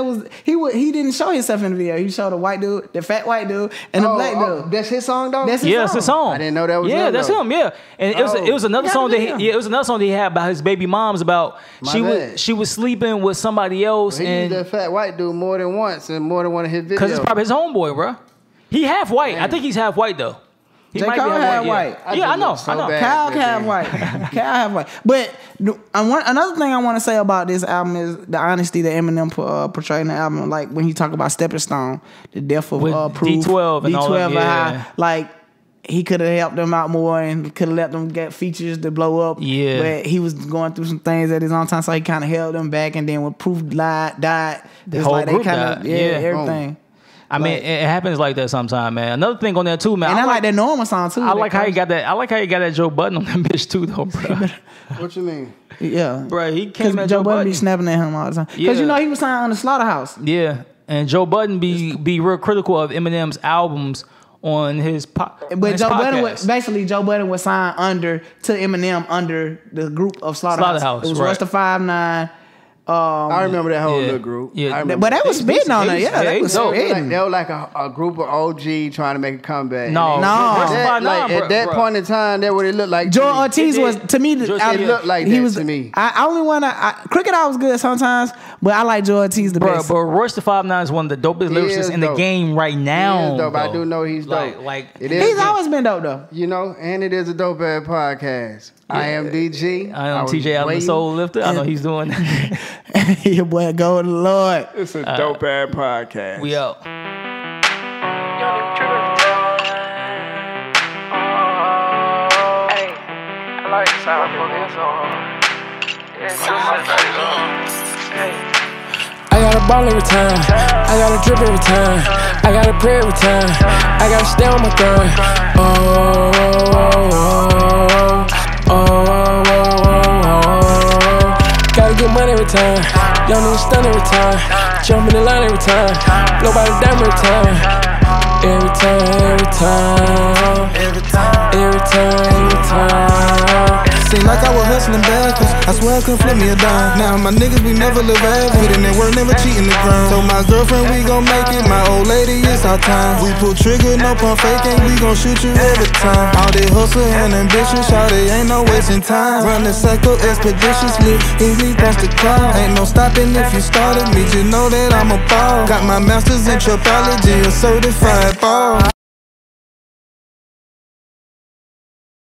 he didn't show himself in the video. He showed the white dude, the fat white dude, and the black dude. That's his song though. That's his song. I didn't know that was him. Yeah, that's him. Yeah, and it was another song it was another song that he had about his baby moms about she was sleeping with somebody else and that fat white dude more than once and more than one of his videos. Because it's probably his homeboy, bro. He half white. Man. I think he's half white though. He might be half white. Yeah, I know. Kyle half white. Kyle half white. But another thing I want to say about this album is the honesty that Eminem portrayed in the album. Like when he talk about Stepping Stone, the death of Proof, D12 and all that. How, like he could have helped them out more and could have let them get features to blow up. Yeah. But he was going through some things at his own time, so he kind of held them back. And then when Proof died, the whole group died. Everything. I mean, it happens like that sometimes, man. Another thing on there too, man. And I like that Norman song too. I like how he got that. I like how he got that Joe Budden on that bitch too, though, bro. What you mean? Yeah, bro. He came at Joe Budden be snapping at him all the time. Because you know he was signed on the Slaughterhouse. Yeah, and Joe Budden be real critical of Eminem's albums on his podcast. But Joe Budden was signed under to Eminem under the group of Slaughterhouse. It was Rush the 5'9". I remember that whole little group. Yeah, but they was spitting on it. Yeah, they was spitting. They were like a group of OG trying to make a comeback. No. At that point in time, that what it looked like. Joe Ortiz was to me. It looked like that to me. I only want to. Cricket Eye was good sometimes, but I like Joe Ortiz the best. But Royce the 5'9" is one of the dopest lyricists in the game right now. He is dope. I do know he's dope. He's always been dope though. You know, and it is a dope ass podcast. Yeah. I am DG. I am TJ Allen, the Soul Lifter. I know he's doing that. Your boy, go to the Lord. It's a dope ass podcast. We out. I like the sound of I got a ball every time. I got a drip every time. I got a pray every time. I gotta stay on my grind. Gotta get money every time. Young nigga stun every time. Jump in the line every time. Blow by the dime every time. Every time, every time, every time, every time, every time. Seem like I was hustling backwards, I swear I couldn't flip me a dime. Now my niggas, we never live average. Put in that work, never cheating the ground. Told my girlfriend we gon' make it, my old lady, it's our time. We pull trigger, no pump faking, we gon' shoot you every time. All they hustle and ambitious, shawty ain't no wasting time. Run the cycle expeditiously, easily past the crowd. Ain't no stopping if you started me, just know that I'm a ball. Got my masters in trapology, a certified ball.